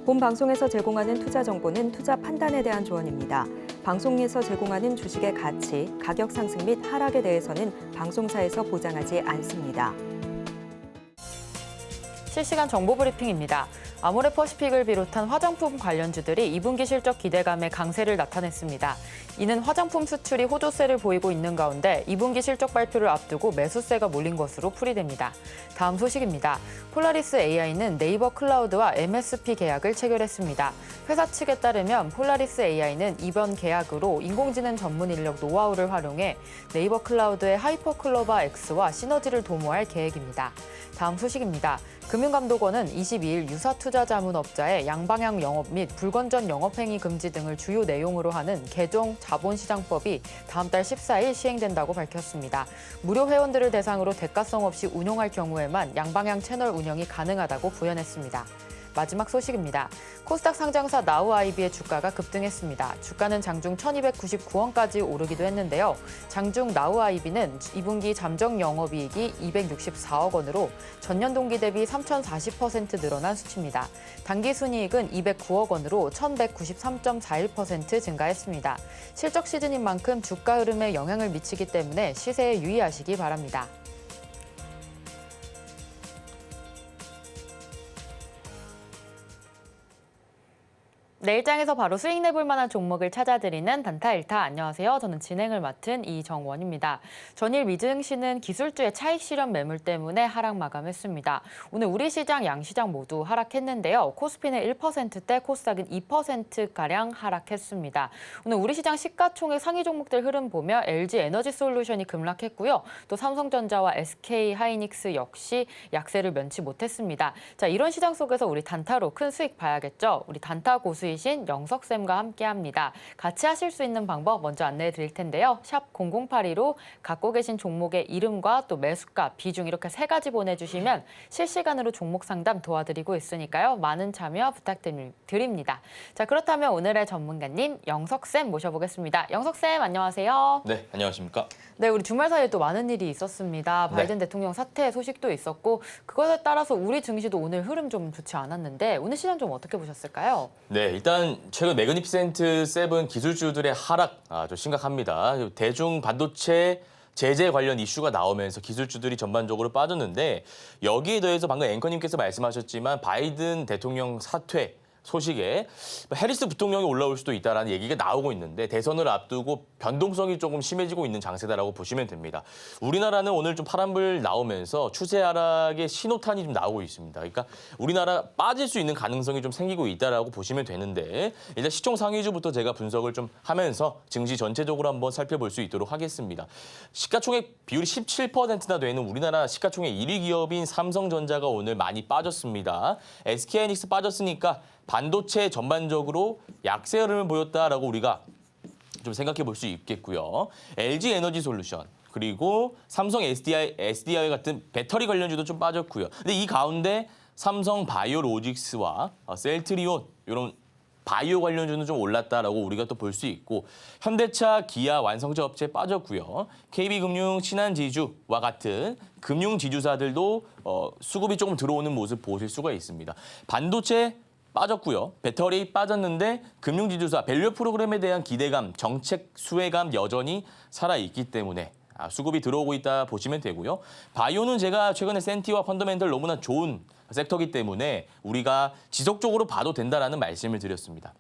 본 방송에서 제공하는 투자 정보는 투자 판단에 대한 조언입니다. 방송에서 제공하는 주식의 가치, 가격 상승 및 하락에 대해서는 방송사에서 보장하지 않습니다. 실시간 정보 브리핑입니다. 아모레퍼시픽을 비롯한 화장품 관련주들이 2분기 실적 기대감에 강세를 나타냈습니다. 이는 화장품 수출이 호조세를 보이고 있는 가운데 2분기 실적 발표를 앞두고 매수세가 몰린 것으로 풀이됩니다. 다음 소식입니다. 폴라리스 AI는 네이버 클라우드와 MSP 계약을 체결했습니다. 회사 측에 따르면 폴라리스 AI는 이번 계약으로 인공지능 전문 인력 노하우를 활용해 네이버 클라우드의 하이퍼클로바 X와 시너지를 도모할 계획입니다. 다음 소식입니다. 금융감독원은 22일 유사투자자문업자의 양방향 영업 및 불건전 영업행위 금지 등을 주요 내용으로 하는 개정 자본시장법이 다음 달 14일 시행된다고 밝혔습니다. 무료 회원들을 대상으로 대가성 없이 운용할 경우에만 양방향 채널 운영이 가능하다고 부연했습니다. 마지막 소식입니다. 코스닥 상장사 나우아이비의 주가가 급등했습니다. 주가는 장중 1,299원까지 오르기도 했는데요. 장중 나우아이비는 2분기 잠정 영업이익이 264억 원으로 전년 동기 대비 3,040% 늘어난 수치입니다. 당기순이익은 209억 원으로 1,193.41% 증가했습니다. 실적 시즌인 만큼 주가 흐름에 영향을 미치기 때문에 시세에 유의하시기 바랍니다. 내일장에서 바로 수익 내볼 만한 종목을 찾아드리는 단타일타. 안녕하세요. 저는 진행을 맡은 이정원입니다. 전일 미증시는 기술주의 차익 실현 매물 때문에 하락 마감했습니다. 오늘 우리 시장, 양시장 모두 하락했는데요. 코스피는 1%대, 코스닥은 2%가량 하락했습니다. 오늘 우리 시장 시가총액 상위 종목들 흐름 보면 LG 에너지솔루션이 급락했고요. 또 삼성전자와 SK하이닉스 역시 약세를 면치 못했습니다. 자, 이런 시장 속에서 우리 단타로 큰 수익 봐야겠죠. 우리 단타 고수 이신 영석쌤과 함께합니다. 같이 하실 수 있는 방법 먼저 안내해 드릴 텐데요. 샵 0082로 갖고 계신 종목의 이름과 또 매수가, 비중 이렇게 3가지 보내주시면 실시간으로 종목 상담 도와드리고 있으니까요. 많은 참여 부탁드립니다. 자, 그렇다면 오늘의 전문가님 영석쌤 모셔보겠습니다. 영석쌤 안녕하세요. 네, 안녕하십니까? 네, 우리 주말 사이에 또 많은 일이 있었습니다. 바이든 대통령 사퇴 소식도 있었고 그것에 따라서 우리 증시도 오늘 흐름 좀 좋지 않았는데 오늘 시장 좀 어떻게 보셨을까요? 네, 일단 최근 매그니피센트 7 기술주들의 하락 좀 심각합니다. 대중 반도체 제재 관련 이슈가 나오면서 기술주들이 전반적으로 빠졌는데 여기에 더해서 방금 앵커님께서 말씀하셨지만 바이든 대통령 사퇴 소식에 해리스 부통령이 올라올 수도 있다라는 얘기가 나오고 있는데 대선을 앞두고 변동성이 조금 심해지고 있는 장세다라고 보시면 됩니다. 우리나라는 오늘 좀 파란불 나오면서 추세 하락의 신호탄이 좀 나오고 있습니다. 그러니까 우리나라 빠질 수 있는 가능성이 좀 생기고 있다라고 보시면 되는데 일단 시총 상위주부터 제가 분석을 좀 하면서 증시 전체적으로 한번 살펴볼 수 있도록 하겠습니다. 시가총액 비율이 17%나 되는 우리나라 시가총액 1위 기업인 삼성전자가 오늘 많이 빠졌습니다. SK하이닉스 빠졌으니까 반도체 전반적으로 약세 흐름을 보였다라고 우리가 좀 생각해 볼 수 있겠고요. LG 에너지 솔루션 그리고 삼성 SDI 같은 배터리 관련주도 좀 빠졌고요. 근데 이 가운데 삼성 바이오로직스와 셀트리온 이런 바이오 관련주는 좀 올랐다라고 우리가 또 볼 수 있고 현대차, 기아, 완성차 업체 빠졌고요. KB금융, 신한지주와 같은 금융지주사들도 수급이 조금 들어오는 모습 보실 수가 있습니다. 반도체 빠졌고요. 배터리 빠졌는데 금융지주사 밸류 프로그램에 대한 기대감, 정책 수혜감 여전히 살아있기 때문에 수급이 들어오고 있다 보시면 되고요. 바이오는 제가 최근에 센티와 펀더멘털 너무나 좋은 섹터이기 때문에 우리가 지속적으로 봐도 된다라는 말씀을 드렸습니다.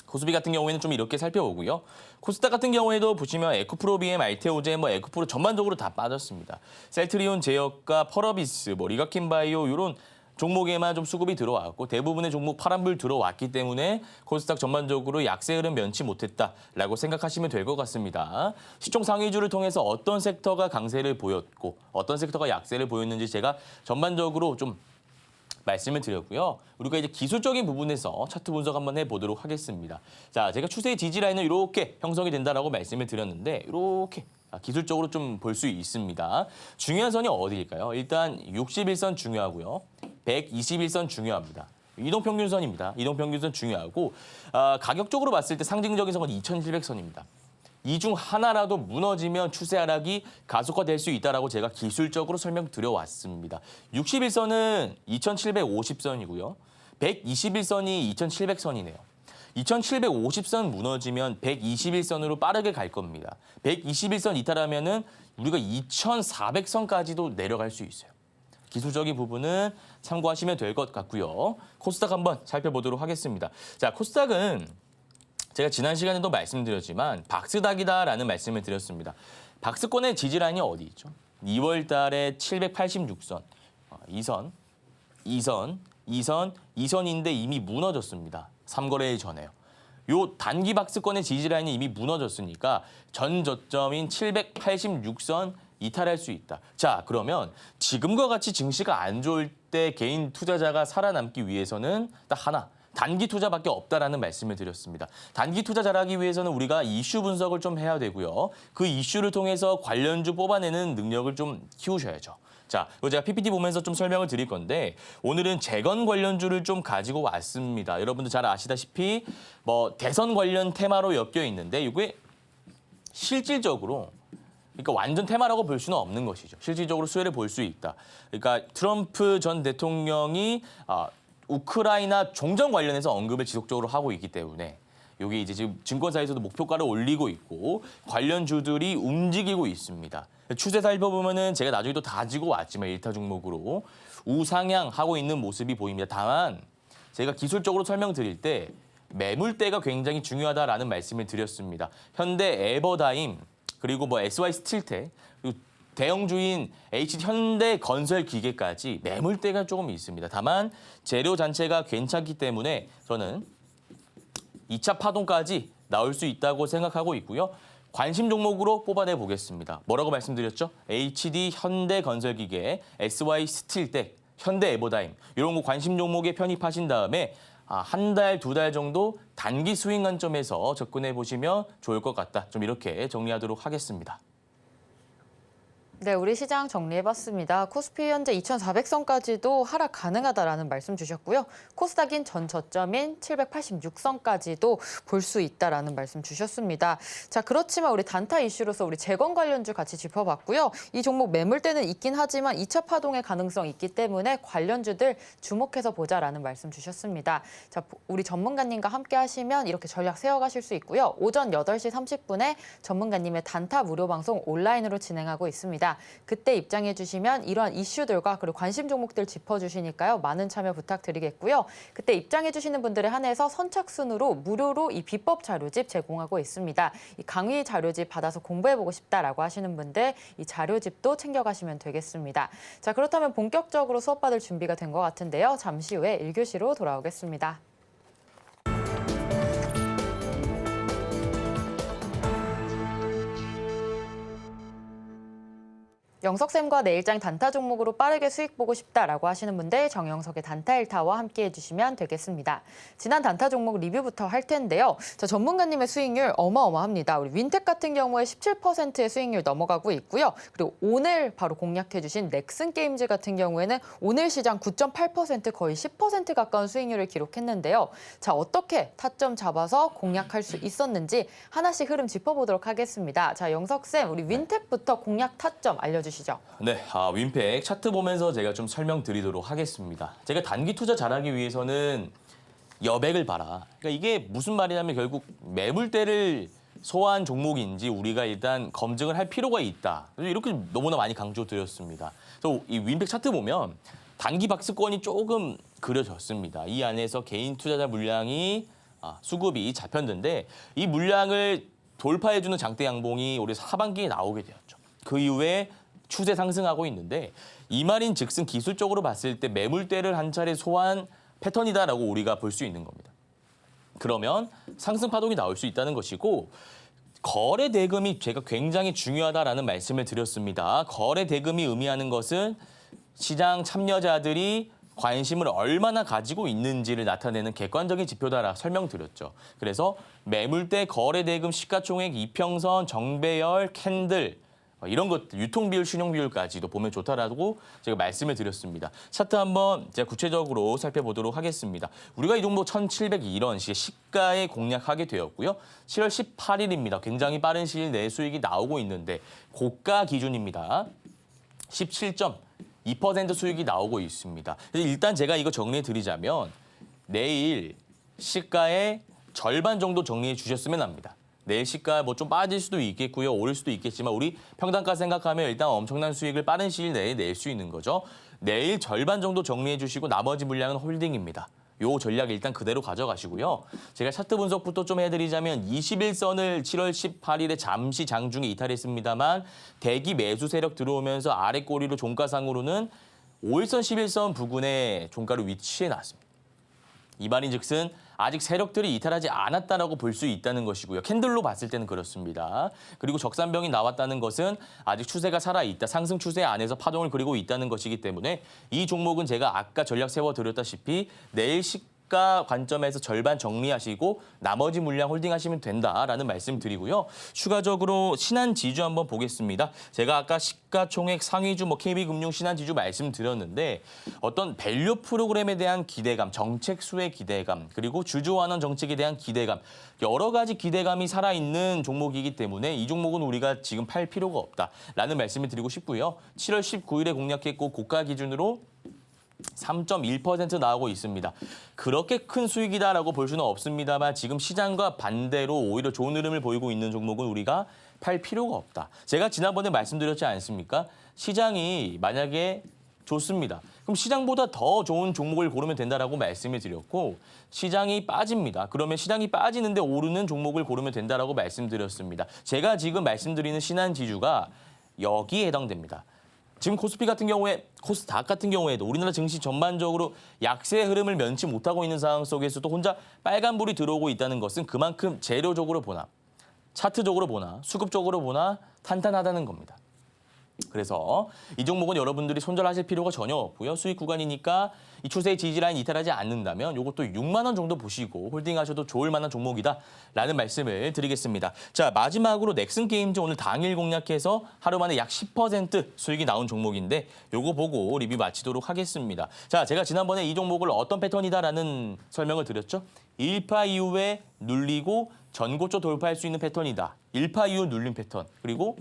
코스피 같은 경우에는 좀 이렇게 살펴보고요. 코스닥 같은 경우에도 보시면 에코프로, BM, 알테오제, 에코프로 전반적으로 다 빠졌습니다. 셀트리온, 제약과 펄어비스, 리가킨바이오 이런 종목에만 좀 수급이 들어왔고 대부분의 종목 파란불 들어왔기 때문에 코스닥 전반적으로 약세 흐름 면치 못했다라고 생각하시면 될 것 같습니다. 시총 상위주를 통해서 어떤 섹터가 강세를 보였고 어떤 섹터가 약세를 보였는지 제가 전반적으로 좀 말씀을 드렸고요. 우리가 이제 기술적인 부분에서 차트 분석 한번 해보도록 하겠습니다. 자, 제가 추세의 지지라인은 이렇게 형성이 된다라고 말씀을 드렸는데 이렇게 기술적으로 좀 볼 수 있습니다. 중요한 선이 어디일까요? 일단 61선 중요하고요. 121선 중요합니다. 이동평균선입니다. 이동평균선 중요하고 가격적으로 봤을 때 상징적인 선은 2700선입니다. 이 중 하나라도 무너지면 추세 하락이 가속화될 수 있다라고 제가 기술적으로 설명드려왔습니다. 61선은 2750선이고요. 121선이 2,700선이네요. 2,750선 무너지면 121선으로 빠르게 갈 겁니다. 121선 이탈하면은 우리가 2,400선까지도 내려갈 수 있어요. 기술적인 부분은 참고하시면 될 것 같고요. 코스닥 한번 살펴보도록 하겠습니다. 자, 코스닥은 제가 지난 시간에도 말씀드렸지만 박스닥이다라는 말씀을 드렸습니다. 박스권의 지지라인이 어디 있죠? 2월 달에 786선, 2선인데 이미 무너졌습니다. 3거래일 전에요. 요 단기 박스권의 지지라인이 이미 무너졌으니까 전 저점인 786선 이탈할 수 있다. 자, 그러면 지금과 같이 증시가 안 좋을 때 개인 투자자가 살아남기 위해서는 딱 하나, 단기 투자밖에 없다라는 말씀을 드렸습니다. 단기 투자 잘하기 위해서는 우리가 이슈 분석을 좀 해야 되고요. 그 이슈를 통해서 관련주 뽑아내는 능력을 좀 키우셔야죠. 자, 이거 제가 PPT 보면서 좀 설명을 드릴 건데 오늘은 재건 관련주를 좀 가지고 왔습니다. 여러분들 잘 아시다시피 뭐 대선 관련 테마로 엮여 있는데 이게 실질적으로 그러니까 완전 테마라고 볼 수는 없는 것이죠. 실질적으로 수혜를 볼 수 있다. 그러니까 트럼프 전 대통령이 우크라이나 종전 관련해서 언급을 지속적으로 하고 있기 때문에 여기 이제 지금 증권사에서도 목표가를 올리고 있고 관련주들이 움직이고 있습니다. 추세 살펴보면은 제가 나중에 또 다 가지고 왔지만 1타 종목으로 우상향하고 있는 모습이 보입니다. 다만 제가 기술적으로 설명드릴 때 매물대가 굉장히 중요하다라는 말씀을 드렸습니다. 현대 에버다임 그리고 뭐 SY 스틸텍 그리고 대형주인 HD 현대 건설 기계까지 매물대가 조금 있습니다. 다만 재료 자체가 괜찮기 때문에 저는 2차 파동까지 나올 수 있다고 생각하고 있고요. 관심 종목으로 뽑아내 보겠습니다. 뭐라고 말씀드렸죠? HD 현대 건설 기계, SY 스틸텍, 현대 에버다임 이런 거 관심 종목에 편입하신 다음에 한 달, 2달 정도 단기 스윙 관점에서 접근해 보시면 좋을 것 같다. 좀 이렇게 정리하도록 하겠습니다. 네, 우리 시장 정리해봤습니다. 코스피 현재 2,400선까지도 하락 가능하다라는 말씀 주셨고요. 코스닥인 전 저점인 786선까지도 볼 수 있다라는 말씀 주셨습니다. 자, 그렇지만 우리 단타 이슈로서 우리 재건 관련주 같이 짚어봤고요. 이 종목 매물대는 있긴 하지만 2차 파동의 가능성이 있기 때문에 관련주들 주목해서 보자라는 말씀 주셨습니다. 자, 우리 전문가님과 함께 하시면 이렇게 전략 세워가실 수 있고요. 오전 8시 30분에 전문가님의 단타 무료 방송 온라인으로 진행하고 있습니다. 그때 입장해 주시면 이러한 이슈들과 그리고 관심 종목들 짚어주시니까요. 많은 참여 부탁드리겠고요. 그때 입장해 주시는 분들에 한해서 선착순으로 무료로 이 비법 자료집 제공하고 있습니다. 이 강의 자료집 받아서 공부해보고 싶다라고 하시는 분들 이 자료집도 챙겨가시면 되겠습니다. 자, 그렇다면 본격적으로 수업 받을 준비가 된 것 같은데요. 잠시 후에 1교시로 돌아오겠습니다. 영석쌤과 내일장 단타 종목으로 빠르게 수익 보고 싶다라고 하시는 분들 정영석의 단타 일타와 함께 해주시면 되겠습니다. 지난 단타 종목 리뷰부터 할 텐데요. 자, 전문가님의 수익률 어마어마합니다. 우리 윈텍 같은 경우에 17%의 수익률 넘어가고 있고요. 그리고 오늘 바로 공략해주신 넥슨 게임즈 같은 경우에는 오늘 시장 9.8% 거의 10% 가까운 수익률을 기록했는데요. 자, 어떻게 타점 잡아서 공략할 수 있었는지 하나씩 흐름 짚어보도록 하겠습니다. 자, 영석쌤, 우리 윈텍부터 공략 타점 알려주시죠. 네, 윈팩 차트 보면서 제가 좀 설명드리도록 하겠습니다. 제가 단기 투자 잘하기 위해서는 여백을 봐라. 그러니까 이게 무슨 말이냐면 결국 매물대를 소화한 종목인지 우리가 일단 검증을 할 필요가 있다. 이렇게 너무나 많이 강조드렸습니다. 그래서 이 윈팩 차트 보면 단기 박스권이 조금 그려졌습니다. 이 안에서 개인 투자자 물량이 수급이 잡혔는데 이 물량을 돌파해주는 장대 양봉이 올해 하반기에 나오게 되었죠. 그 이후에 추세 상승하고 있는데 이 말인 즉슨 기술적으로 봤을 때 매물대를 한 차례 소화한 패턴이다라고 우리가 볼 수 있는 겁니다. 그러면 상승 파동이 나올 수 있다는 것이고 거래 대금이 제가 굉장히 중요하다라는 말씀을 드렸습니다. 거래 대금이 의미하는 것은 시장 참여자들이 관심을 얼마나 가지고 있는지를 나타내는 객관적인 지표다라 설명드렸죠. 그래서 매물대, 거래 대금, 시가총액, 이평선, 정배열, 캔들 이런 것들, 유통비율, 신용비율까지도 보면 좋다라고 제가 말씀을 드렸습니다. 차트 한번 제가 구체적으로 살펴보도록 하겠습니다. 우리가 이 종목 1,701원 시가에 공략하게 되었고요. 7월 18일입니다. 굉장히 빠른 시일 내에 수익이 나오고 있는데 고가 기준입니다. 17.2% 수익이 나오고 있습니다. 그래서 일단 제가 이거 정리해 드리자면 내일 시가의 절반 정도 정리해 주셨으면 합니다. 내일 시가 뭐 좀 빠질 수도 있겠고요. 오를 수도 있겠지만 우리 평단가 생각하면 일단 엄청난 수익을 빠른 시일 내에 낼 수 있는 거죠. 내일 절반 정도 정리해 주시고 나머지 물량은 홀딩입니다. 요 전략 일단 그대로 가져가시고요. 제가 차트 분석부터 좀 해드리자면 21선을 7월 18일에 잠시 장중에 이탈했습니다만 대기 매수 세력 들어오면서 아래 꼬리로 종가상으로는 5일선, 11선 부근에 종가를 위치해 놨습니다. 이 말인즉슨 아직 세력들이 이탈하지 않았다라고 볼 수 있다는 것이고요. 캔들로 봤을 때는 그렇습니다. 그리고 적산병이 나왔다는 것은 아직 추세가 살아있다. 상승 추세 안에서 파동을 그리고 있다는 것이기 때문에 이 종목은 제가 아까 전략 세워드렸다시피 내일 시가 관점에서 절반 정리하시고 나머지 물량 홀딩하시면 된다라는 말씀 드리고요. 추가적으로 신한지주 한번 보겠습니다. 제가 아까 시가총액 상위주 KB금융 신한지주 말씀드렸는데 어떤 밸류 프로그램에 대한 기대감, 정책 수의 기대감, 그리고 주주환원 정책에 대한 기대감, 여러 가지 기대감이 살아있는 종목이기 때문에 이 종목은 우리가 지금 팔 필요가 없다라는 말씀을 드리고 싶고요. 7월 19일에 공략했고 고가 기준으로 3.1% 나오고 있습니다. 그렇게 큰 수익이다라고 볼 수는 없습니다만 지금 시장과 반대로 오히려 좋은 흐름을 보이고 있는 종목은 우리가 팔 필요가 없다. 제가 지난번에 말씀드렸지 않습니까? 시장이 만약에 좋습니다. 그럼 시장보다 더 좋은 종목을 고르면 된다라고 말씀을 드렸고 시장이 빠집니다. 그러면 시장이 빠지는데 오르는 종목을 고르면 된다라고 말씀드렸습니다. 제가 지금 말씀드리는 신한지주가 여기에 해당됩니다. 지금 코스피 같은 경우에, 코스닥 같은 경우에도 우리나라 증시 전반적으로 약세의 흐름을 면치 못하고 있는 상황 속에서도 혼자 빨간불이 들어오고 있다는 것은 그만큼 재료적으로 보나, 차트적으로 보나, 수급적으로 보나 탄탄하다는 겁니다. 그래서 이 종목은 여러분들이 손절하실 필요가 전혀 없고요. 수익 구간이니까 이 추세의 지지라인 이탈하지 않는다면 이것도 6만 원 정도 보시고 홀딩하셔도 좋을 만한 종목이다라는 말씀을 드리겠습니다. 자, 마지막으로 넥슨게임즈 오늘 당일 공략해서 하루 만에 약 10% 수익이 나온 종목인데 요거 보고 리뷰 마치도록 하겠습니다. 자, 제가 지난번에 이 종목을 어떤 패턴이다라는 설명을 드렸죠. 1파 이후에 눌리고 전고점 돌파할 수 있는 패턴이다. 1파 이후 눌린 패턴. 그리고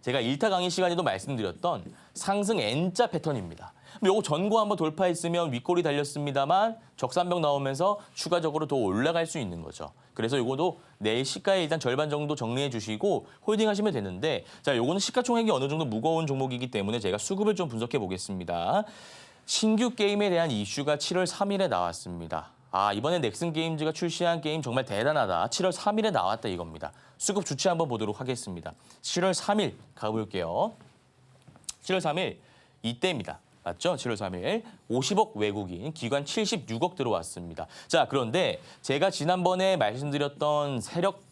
제가 1타 강의 시간에도 말씀드렸던 상승 N자 패턴입니다. 요거 전고 한번 돌파했으면 윗골이 달렸습니다만 적산병 나오면서 추가적으로 더 올라갈 수 있는 거죠. 그래서 요거도 내일 시가에 일단 절반 정도 정리해 주시고 홀딩하시면 되는데 자, 요거는 시가총액이 어느 정도 무거운 종목이기 때문에 제가 수급을 좀 분석해 보겠습니다. 신규 게임에 대한 이슈가 7월 3일에 나왔습니다. 아, 이번에 넥슨게임즈가 출시한 게임 정말 대단하다. 7월 3일에 나왔다 이겁니다. 수급 주치 한번 보도록 하겠습니다. 7월 3일 가볼게요. 7월 3일 이때입니다. 맞죠? 7월 3일 50억 외국인, 기관 76억 들어왔습니다. 자, 그런데 제가 지난번에 말씀드렸던 세력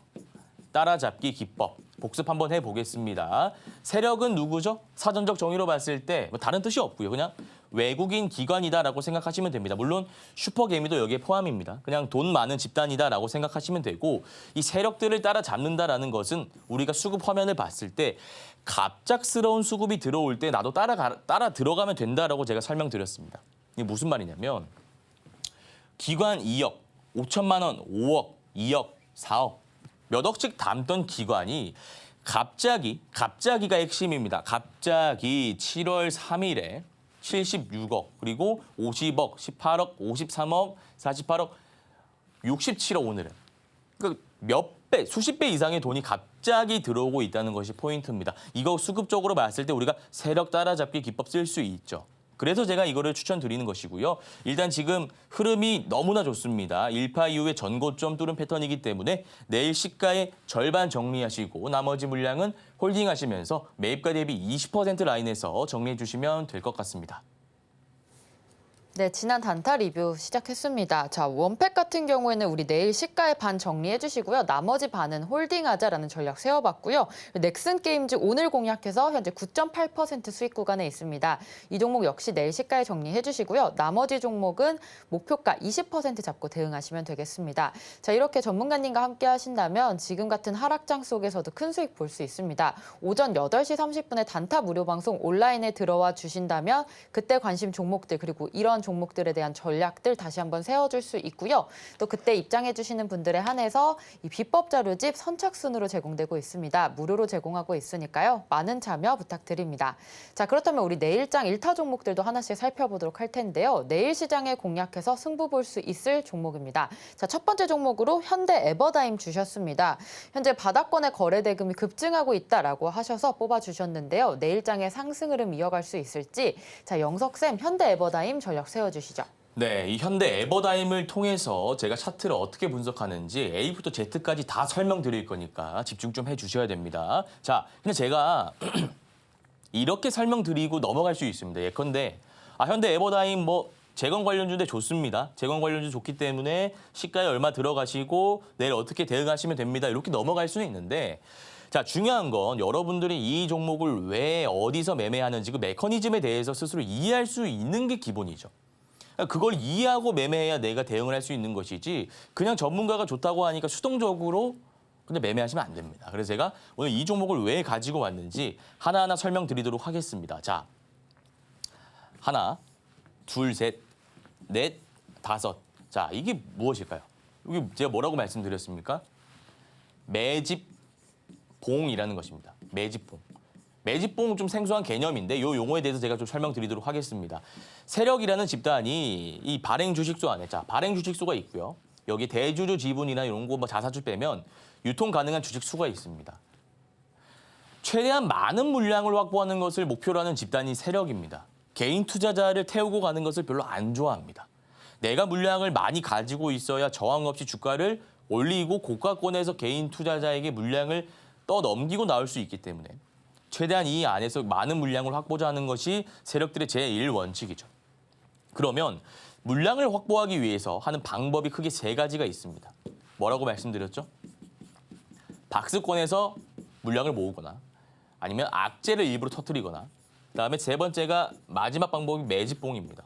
따라잡기 기법 복습 한번 해보겠습니다. 세력은 누구죠? 사전적 정의로 봤을 때 뭐 다른 뜻이 없고요. 그냥 외국인 기관이다라고 생각하시면 됩니다. 물론 슈퍼개미도 여기에 포함입니다. 그냥 돈 많은 집단이다라고 생각하시면 되고 이 세력들을 따라잡는다라는 것은 우리가 수급 화면을 봤을 때 갑작스러운 수급이 들어올 때 나도 따라 들어가면 된다라고 제가 설명드렸습니다. 이게 무슨 말이냐면 기관 2억, 5천만 원, 5억, 2억, 4억 몇 억씩 담던 기관이 갑자기가 핵심입니다. 갑자기 7월 3일에 76억, 그리고 50억, 18억, 53억, 48억, 67억 오늘은. 그 몇 배, 수십 배 이상의 돈이 갑자기 들어오고 있다는 것이 포인트입니다. 이거 수급적으로 봤을 때 우리가 세력 따라잡기 기법 쓸 수 있죠. 그래서 제가 이거를 추천드리는 것이고요. 일단 지금 흐름이 너무나 좋습니다. 1파 이후에 전고점 뚫은 패턴이기 때문에 내일 시가의 절반 정리하시고 나머지 물량은 홀딩하시면서 매입가 대비 20% 라인에서 정리해 주시면 될 것 같습니다. 네, 지난 단타 리뷰 시작했습니다. 자, 원팩 같은 경우에는 우리 내일 시가의 반 정리해 주시고요. 나머지 반은 홀딩하자라는 전략 세워봤고요. 넥슨게임즈 오늘 공략해서 현재 9.8% 수익 구간에 있습니다. 이 종목 역시 내일 시가에 정리해 주시고요. 나머지 종목은 목표가 20% 잡고 대응하시면 되겠습니다. 자, 이렇게 전문가님과 함께 하신다면 지금 같은 하락장 속에서도 큰 수익 볼 수 있습니다. 오전 8시 30분에 단타 무료 방송 온라인에 들어와 주신다면 그때 관심 종목들 그리고 이런 종목들에 대한 전략들 다시 한번 세워줄 수 있고요. 또 그때 입장해 주시는 분들에 한해서 이 비법 자료집 선착순으로 제공되고 있습니다. 무료로 제공하고 있으니까요. 많은 참여 부탁드립니다. 자, 그렇다면 우리 내일장 1타 종목들도 하나씩 살펴보도록 할 텐데요. 내일 시장에 공략해서 승부 볼 수 있을 종목입니다. 자, 첫 번째 종목으로 현대 에버다임 주셨습니다. 현재 바닥권의 거래 대금이 급증하고 있다라고 하셔서 뽑아주셨는데요. 내일장의 상승 흐름 이어갈 수 있을지, 자, 영석쌤 현대 에버다임 전략 세워주시죠. 네, 이 현대 에버다임을 통해서 제가 차트를 어떻게 분석하는지 A부터 Z까지 다 설명드릴 거니까 집중 좀 해주셔야 됩니다. 자, 근데 제가 이렇게 설명드리고 넘어갈 수 있습니다. 예컨대 현대 에버다임 재건 관련주인데 좋습니다. 재건 관련주 좋기 때문에 시가에 얼마 들어가시고 내일 어떻게 대응하시면 됩니다. 이렇게 넘어갈 수는 있는데, 자, 중요한 건 여러분들이 이 종목을 왜 어디서 매매하는지 그 메커니즘에 대해서 스스로 이해할 수 있는 게 기본이죠. 그걸 이해하고 매매해야 내가 대응을 할 수 있는 것이지 그냥 전문가가 좋다고 하니까 수동적으로 근데 매매하시면 안 됩니다. 그래서 제가 오늘 이 종목을 왜 가지고 왔는지 하나하나 설명드리도록 하겠습니다. 자, 하나, 둘, 셋, 넷, 다섯. 자, 이게 무엇일까요? 여기 제가 뭐라고 말씀드렸습니까? 매집봉이라는 것입니다. 매집봉. 매집봉 좀 생소한 개념인데 이 용어에 대해서 제가 좀 설명드리도록 하겠습니다. 세력이라는 집단이 이 발행 주식수 안에, 자, 발행 주식수가 있고요. 여기 대주주 지분이나 이런 거 자사주 빼면 유통 가능한 주식수가 있습니다. 최대한 많은 물량을 확보하는 것을 목표로 하는 집단이 세력입니다. 개인 투자자를 태우고 가는 것을 별로 안 좋아합니다. 내가 물량을 많이 가지고 있어야 저항 없이 주가를 올리고 고가권에서 개인 투자자에게 물량을 떠넘기고 나올 수 있기 때문에 최대한 이 안에서 많은 물량을 확보자 하는 것이 세력들의 제1원칙이죠. 그러면 물량을 확보하기 위해서 하는 방법이 크게 세 가지가 있습니다. 뭐라고 말씀드렸죠? 박스권에서 물량을 모으거나 아니면 악재를 일부러 터뜨리거나, 그다음에 세 번째가 마지막 방법이 매집봉입니다.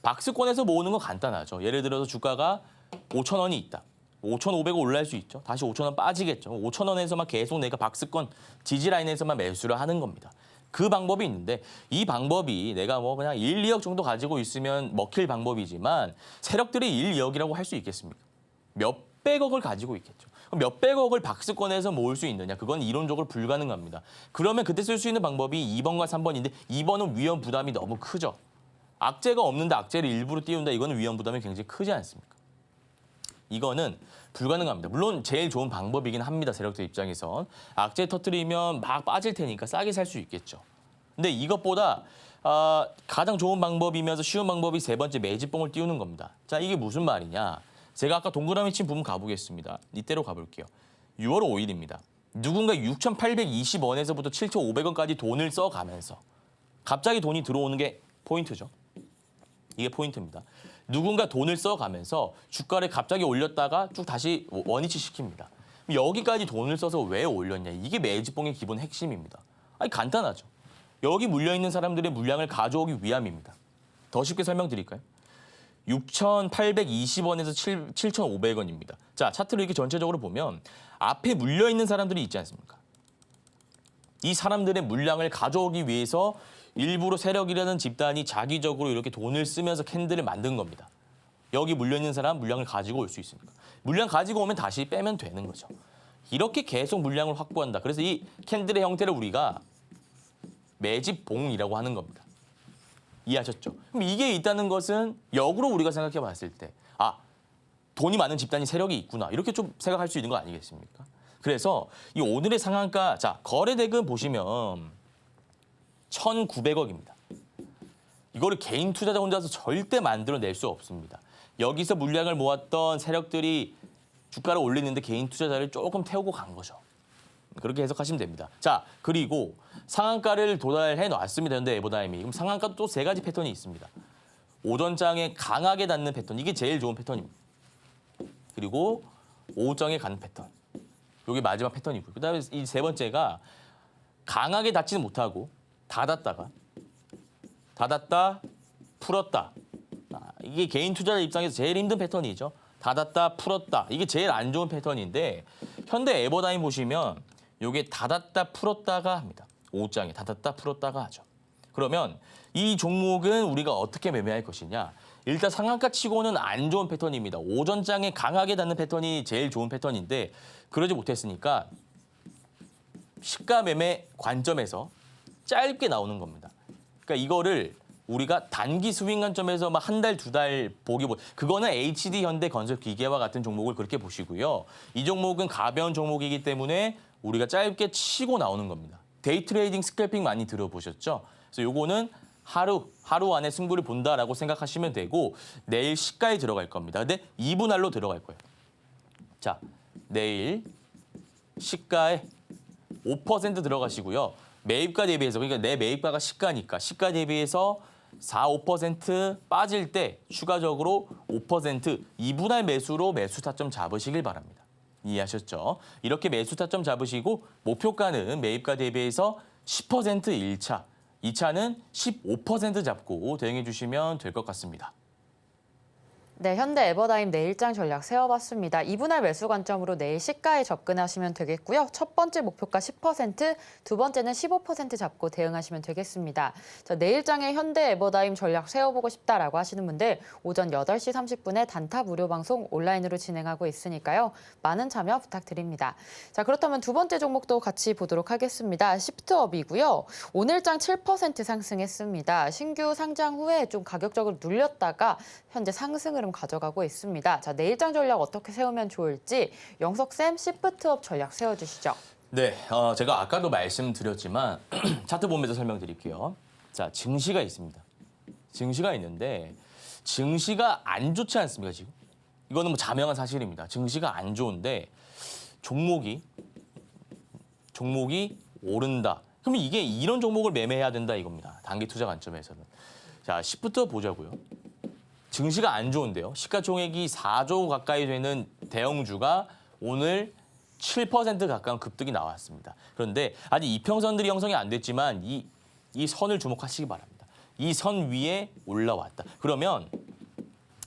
박스권에서 모으는 건 간단하죠. 예를 들어서 주가가 5,000원이 있다. 5,500원 올라갈 수 있죠. 다시 5,000원 빠지겠죠. 5,000원에서만 계속 내가 박스권 지지라인에서만 매수를 하는 겁니다. 그 방법이 있는데 이 방법이 내가 그냥 1, 2억 정도 가지고 있으면 먹힐 방법이지만 세력들이 1, 2억이라고 할 수 있겠습니까? 몇백억을 가지고 있겠죠. 그럼 몇백억을 박스권에서 모을 수 있느냐? 그건 이론적으로 불가능합니다. 그러면 그때 쓸 수 있는 방법이 2번과 3번인데 2번은 위험 부담이 너무 크죠. 악재가 없는데 악재를 일부러 띄운다. 이거는 위험 부담이 굉장히 크지 않습니까? 이거는 불가능합니다. 물론 제일 좋은 방법이긴 합니다. 세력들 입장에선. 악재 터뜨리면 막 빠질 테니까 싸게 살 수 있겠죠. 근데 이것보다 가장 좋은 방법이면서 쉬운 방법이 세 번째 매집봉을 띄우는 겁니다. 자, 이게 무슨 말이냐. 제가 아까 동그라미 친 부분 가보겠습니다. 이때로 가볼게요. 6월 5일입니다. 누군가 6,820원에서부터 7,500원까지 돈을 써가면서 갑자기 돈이 들어오는 게 포인트죠. 이게 포인트입니다. 누군가 돈을 써가면서 주가를 갑자기 올렸다가 쭉 다시 원위치 시킵니다. 여기까지 돈을 써서 왜 올렸냐. 이게 매집봉의 기본 핵심입니다. 아니, 간단하죠. 여기 물려있는 사람들의 물량을 가져오기 위함입니다. 더 쉽게 설명드릴까요? 6,820원에서 7,500원입니다. 자, 차트를 이렇게 전체적으로 보면 앞에 물려있는 사람들이 있지 않습니까? 이 사람들의 물량을 가져오기 위해서 일부러 세력이라는 집단이 자기적으로 이렇게 돈을 쓰면서 캔들을 만든 겁니다. 여기 물려있는 사람 물량을 가지고 올 수 있습니까? 물량 가지고 오면 다시 빼면 되는 거죠. 이렇게 계속 물량을 확보한다. 그래서 이 캔들의 형태를 우리가 매집봉이라고 하는 겁니다. 이해하셨죠? 그럼 이게 있다는 것은 역으로 우리가 생각해 봤을 때 돈이 많은 집단이 세력이 있구나. 이렇게 좀 생각할 수 있는 거 아니겠습니까? 그래서 이 오늘의 상한가, 자, 거래대금 보시면 1,900억입니다. 이거를 개인 투자자 혼자서 절대 만들어낼 수 없습니다. 여기서 물량을 모았던 세력들이 주가를 올리는데 개인 투자자를 조금 태우고 간 거죠. 그렇게 해석하시면 됩니다. 자, 그리고 상한가를 도달해 놨습니다. 현대 에버다임이. 그럼 상한가도 또 세 가지 패턴이 있습니다. 오전장에 강하게 닿는 패턴. 이게 제일 좋은 패턴입니다. 그리고 오후장에 가는 패턴. 이게 마지막 패턴이고요. 그다음에 이 세 번째가 강하게 닿지는 못하고 닫았다, 풀었다. 이게 개인 투자자 입장에서 제일 힘든 패턴이죠. 닫았다, 풀었다. 이게 제일 안 좋은 패턴인데 현대 에버다임 보시면 이게 닫았다, 풀었다가 합니다. 오후장에 닫았다, 풀었다가 하죠. 그러면 이 종목은 우리가 어떻게 매매할 것이냐. 일단 상한가 치고는 안 좋은 패턴입니다. 오전장에 강하게 닿는 패턴이 제일 좋은 패턴인데 그러지 못했으니까 시가 매매 관점에서 짧게 나오는 겁니다. 그러니까 이거를 우리가 단기 스윙 관점에서 막 한 달, 두 달 보기보다 그거는 HD 현대 건설 기계와 같은 종목을 그렇게 보시고요. 이 종목은 가벼운 종목이기 때문에 우리가 짧게 치고 나오는 겁니다. 데이 트레이딩 스캘핑 많이 들어보셨죠? 그래서 요거는 하루 안에 승부를 본다라고 생각하시면 되고 내일 시가에 들어갈 겁니다. 근데 2분할로 들어갈 거예요. 자, 내일 시가에 5% 들어가시고요. 매입가 대비해서 그러니까 내 매입가가 시가니까 시가 대비해서 4, 5% 빠질 때 추가적으로 5% 2분할 매수로 매수 타점 잡으시길 바랍니다. 이해하셨죠? 이렇게 매수 타점 잡으시고 목표가는 매입가 대비해서 10% 1차, 2차는 15% 잡고 대응해 주시면 될 것 같습니다. 네, 현대 에버다임 내일장 전략 세워봤습니다. 2분할 매수 관점으로 내일 시가에 접근하시면 되겠고요. 첫 번째 목표가 10%, 두 번째는 15% 잡고 대응하시면 되겠습니다. 자, 내일장에 현대 에버다임 전략 세워보고 싶다라고 하시는 분들 오전 8시 30분에 단타 무료 방송 온라인으로 진행하고 있으니까요. 많은 참여 부탁드립니다. 자, 그렇다면 두 번째 종목도 같이 보도록 하겠습니다. 시프트업이고요. 오늘장 7% 상승했습니다. 신규 상장 후에 좀 가격적으로 눌렸다가 현재 상승 흐름 가져가고 있습니다. 자, 내일장 전략 어떻게 세우면 좋을지 영석쌤 시프트업 전략 세워주시죠. 네, 제가 아까도 말씀드렸지만 차트 보면서 설명드릴게요. 자, 증시가 있습니다. 증시가 있는데 증시가 안 좋지 않습니까, 지금? 이거는 뭐 자명한 사실입니다. 증시가 안 좋은데 종목이 오른다. 그러면 이게 이런 종목을 매매해야 된다 이겁니다. 단기 투자 관점에서는. 자, 시프트업 보자고요. 증시가 안 좋은데요. 시가총액이 4조 가까이 되는 대형주가 오늘 7% 가까운 급등이 나왔습니다. 그런데 아직 이평선들이 형성이 안 됐지만 이 선을 주목하시기 바랍니다. 이 선 위에 올라왔다. 그러면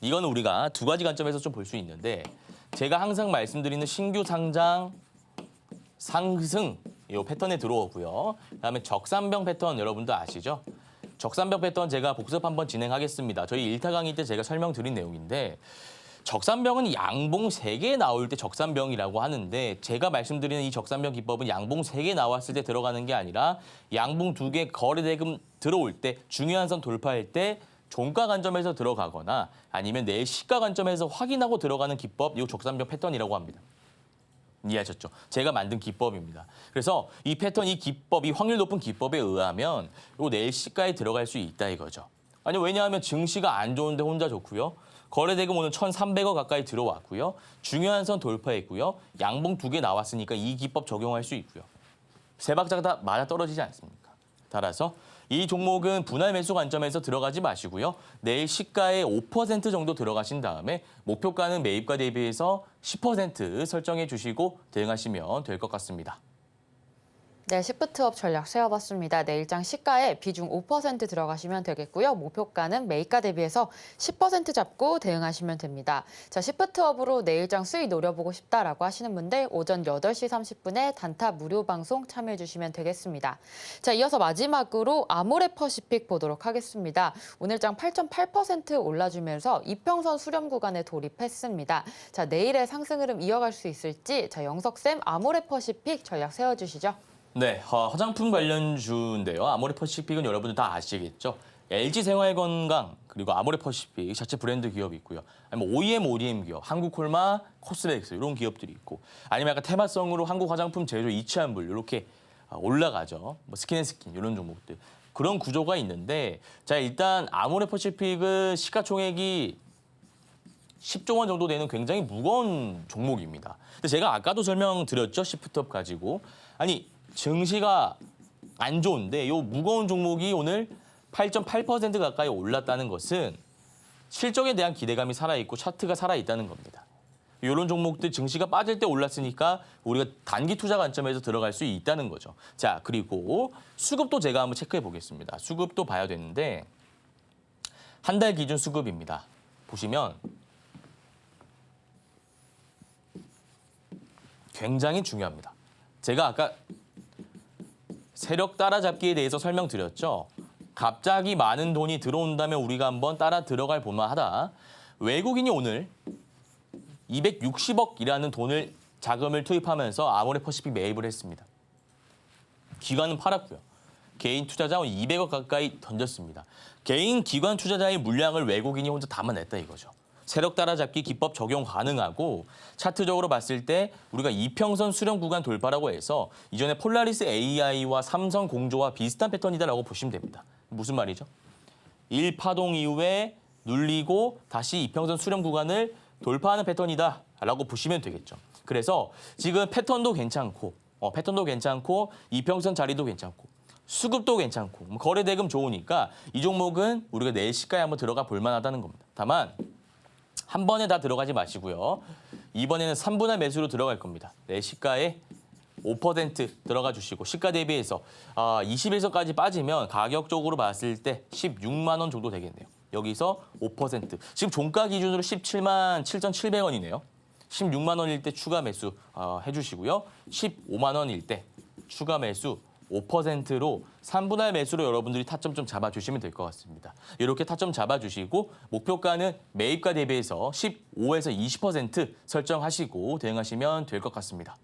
이건 우리가 두 가지 관점에서 좀 볼 수 있는데 제가 항상 말씀드리는 신규 상장 상승 이 패턴에 들어오고요. 그다음에 적산병 패턴 여러분도 아시죠? 적산병 패턴 제가 복습 한번 진행하겠습니다. 저희 1타 강의 때 제가 설명드린 내용인데 적산병은 양봉 3개 나올 때 적산병이라고 하는데 제가 말씀드리는 이 적산병 기법은 양봉 3개 나왔을 때 들어가는 게 아니라 양봉 2개 거래대금 들어올 때 중요한 선 돌파할 때 종가 관점에서 들어가거나 아니면 내일 시가 관점에서 확인하고 들어가는 기법 이 적산병 패턴이라고 합니다. 이해하셨죠? 제가 만든 기법입니다. 그래서 이 패턴, 이 기법, 이 확률 높은 기법에 의하면 요 내일 시가에 들어갈 수 있다 이거죠. 아니 왜냐하면 증시가 안 좋은데 혼자 좋고요. 거래대금 오늘 1,300억 가까이 들어왔고요. 중요한 선 돌파했고요. 양봉 2개 나왔으니까 이 기법 적용할 수 있고요. 세 박자가 다 맞아 떨어지지 않습니까? 따라서 이 종목은 분할 매수 관점에서 들어가지 마시고요. 내일 시가에 5% 정도 들어가신 다음에 목표가는 매입가 대비해서 10% 설정해 주시고 대응하시면 될 것 같습니다. 네, 시프트업 전략 세워봤습니다. 내일장 시가에 비중 5% 들어가시면 되겠고요. 목표가는 매입가 대비해서 10% 잡고 대응하시면 됩니다. 자, 시프트업으로 내일장 수익 노려보고 싶다라고 하시는 분들 오전 8시 30분에 단타 무료 방송 참여해 주시면 되겠습니다. 자, 이어서 마지막으로 아모레퍼시픽 보도록 하겠습니다. 오늘장 8.8% 올라주면서 이평선 수렴 구간에 돌입했습니다. 자, 내일의 상승 흐름 이어갈 수 있을지 자, 영석쌤 아모레퍼시픽 전략 세워주시죠. 네, 화장품 관련주인데요. 아모레퍼시픽은 여러분들 다 아시겠죠? LG생활건강 그리고 아모레퍼시픽 자체 브랜드 기업이 있고요. 아니면 OEM 기업, 한국콜마, 코스메틱스 이런 기업들이 있고 아니면 약간 테마성으로 한국 화장품 제조 이치한불 이렇게 올라가죠. 뭐 스킨앤스킨 이런 종목들. 그런 구조가 있는데 자 일단 아모레퍼시픽은 시가총액이 10조 원 정도 되는 굉장히 무거운 종목입니다. 근데 제가 아까도 설명드렸죠. 시프트업 가지고. 아니 증시가 안 좋은데 이 무거운 종목이 오늘 8.8% 가까이 올랐다는 것은 실적에 대한 기대감이 살아있고 차트가 살아있다는 겁니다. 이런 종목들 증시가 빠질 때 올랐으니까 우리가 단기 투자 관점에서 들어갈 수 있다는 거죠. 자, 그리고 수급도 제가 한번 체크해 보겠습니다. 수급도 봐야 되는데 한 달 기준 수급입니다. 보시면 굉장히 중요합니다. 제가 아까 세력 따라잡기에 대해서 설명드렸죠. 갑자기 많은 돈이 들어온다면 우리가 한번 따라 들어갈 볼만하다. 외국인이 오늘 260억이라는 자금을 투입하면서 아모레퍼시픽 매입을 했습니다. 기관은 팔았고요. 개인 투자자 200억 가까이 던졌습니다. 개인 기관 투자자의 물량을 외국인이 혼자 담아냈다 이거죠. 세력 따라잡기 기법 적용 가능하고 차트적으로 봤을 때 우리가 이평선 수렴 구간 돌파라고 해서 이전에 폴라리스 AI와 삼성 공조와 비슷한 패턴이다라고 보시면 됩니다. 무슨 말이죠? 1파동 이후에 눌리고 다시 이평선 수렴 구간을 돌파하는 패턴이다라고 보시면 되겠죠. 그래서 지금 패턴도 괜찮고 이평선 자리도 괜찮고 수급도 괜찮고 거래 대금 좋으니까 이 종목은 우리가 내일 시가에 한번 들어가 볼 만하다는 겁니다. 다만 한 번에 다 들어가지 마시고요. 이번에는 3분할 매수로 들어갈 겁니다. 내 시가에 5% 들어가 주시고 시가 대비해서 21선까지 빠지면 가격적으로 봤을 때 16만 원 정도 되겠네요. 여기서 5%. 지금 종가 기준으로 17만 7,700원이네요. 16만 원일 때 추가 매수 해주시고요. 15만 원일 때 추가 매수 5%로 3분할 매수로 여러분들이 타점 좀 잡아주시면 될 것 같습니다. 이렇게 타점 잡아주시고 목표가는 매입가 대비해서 15에서 20% 설정하시고 대응하시면 될 것 같습니다.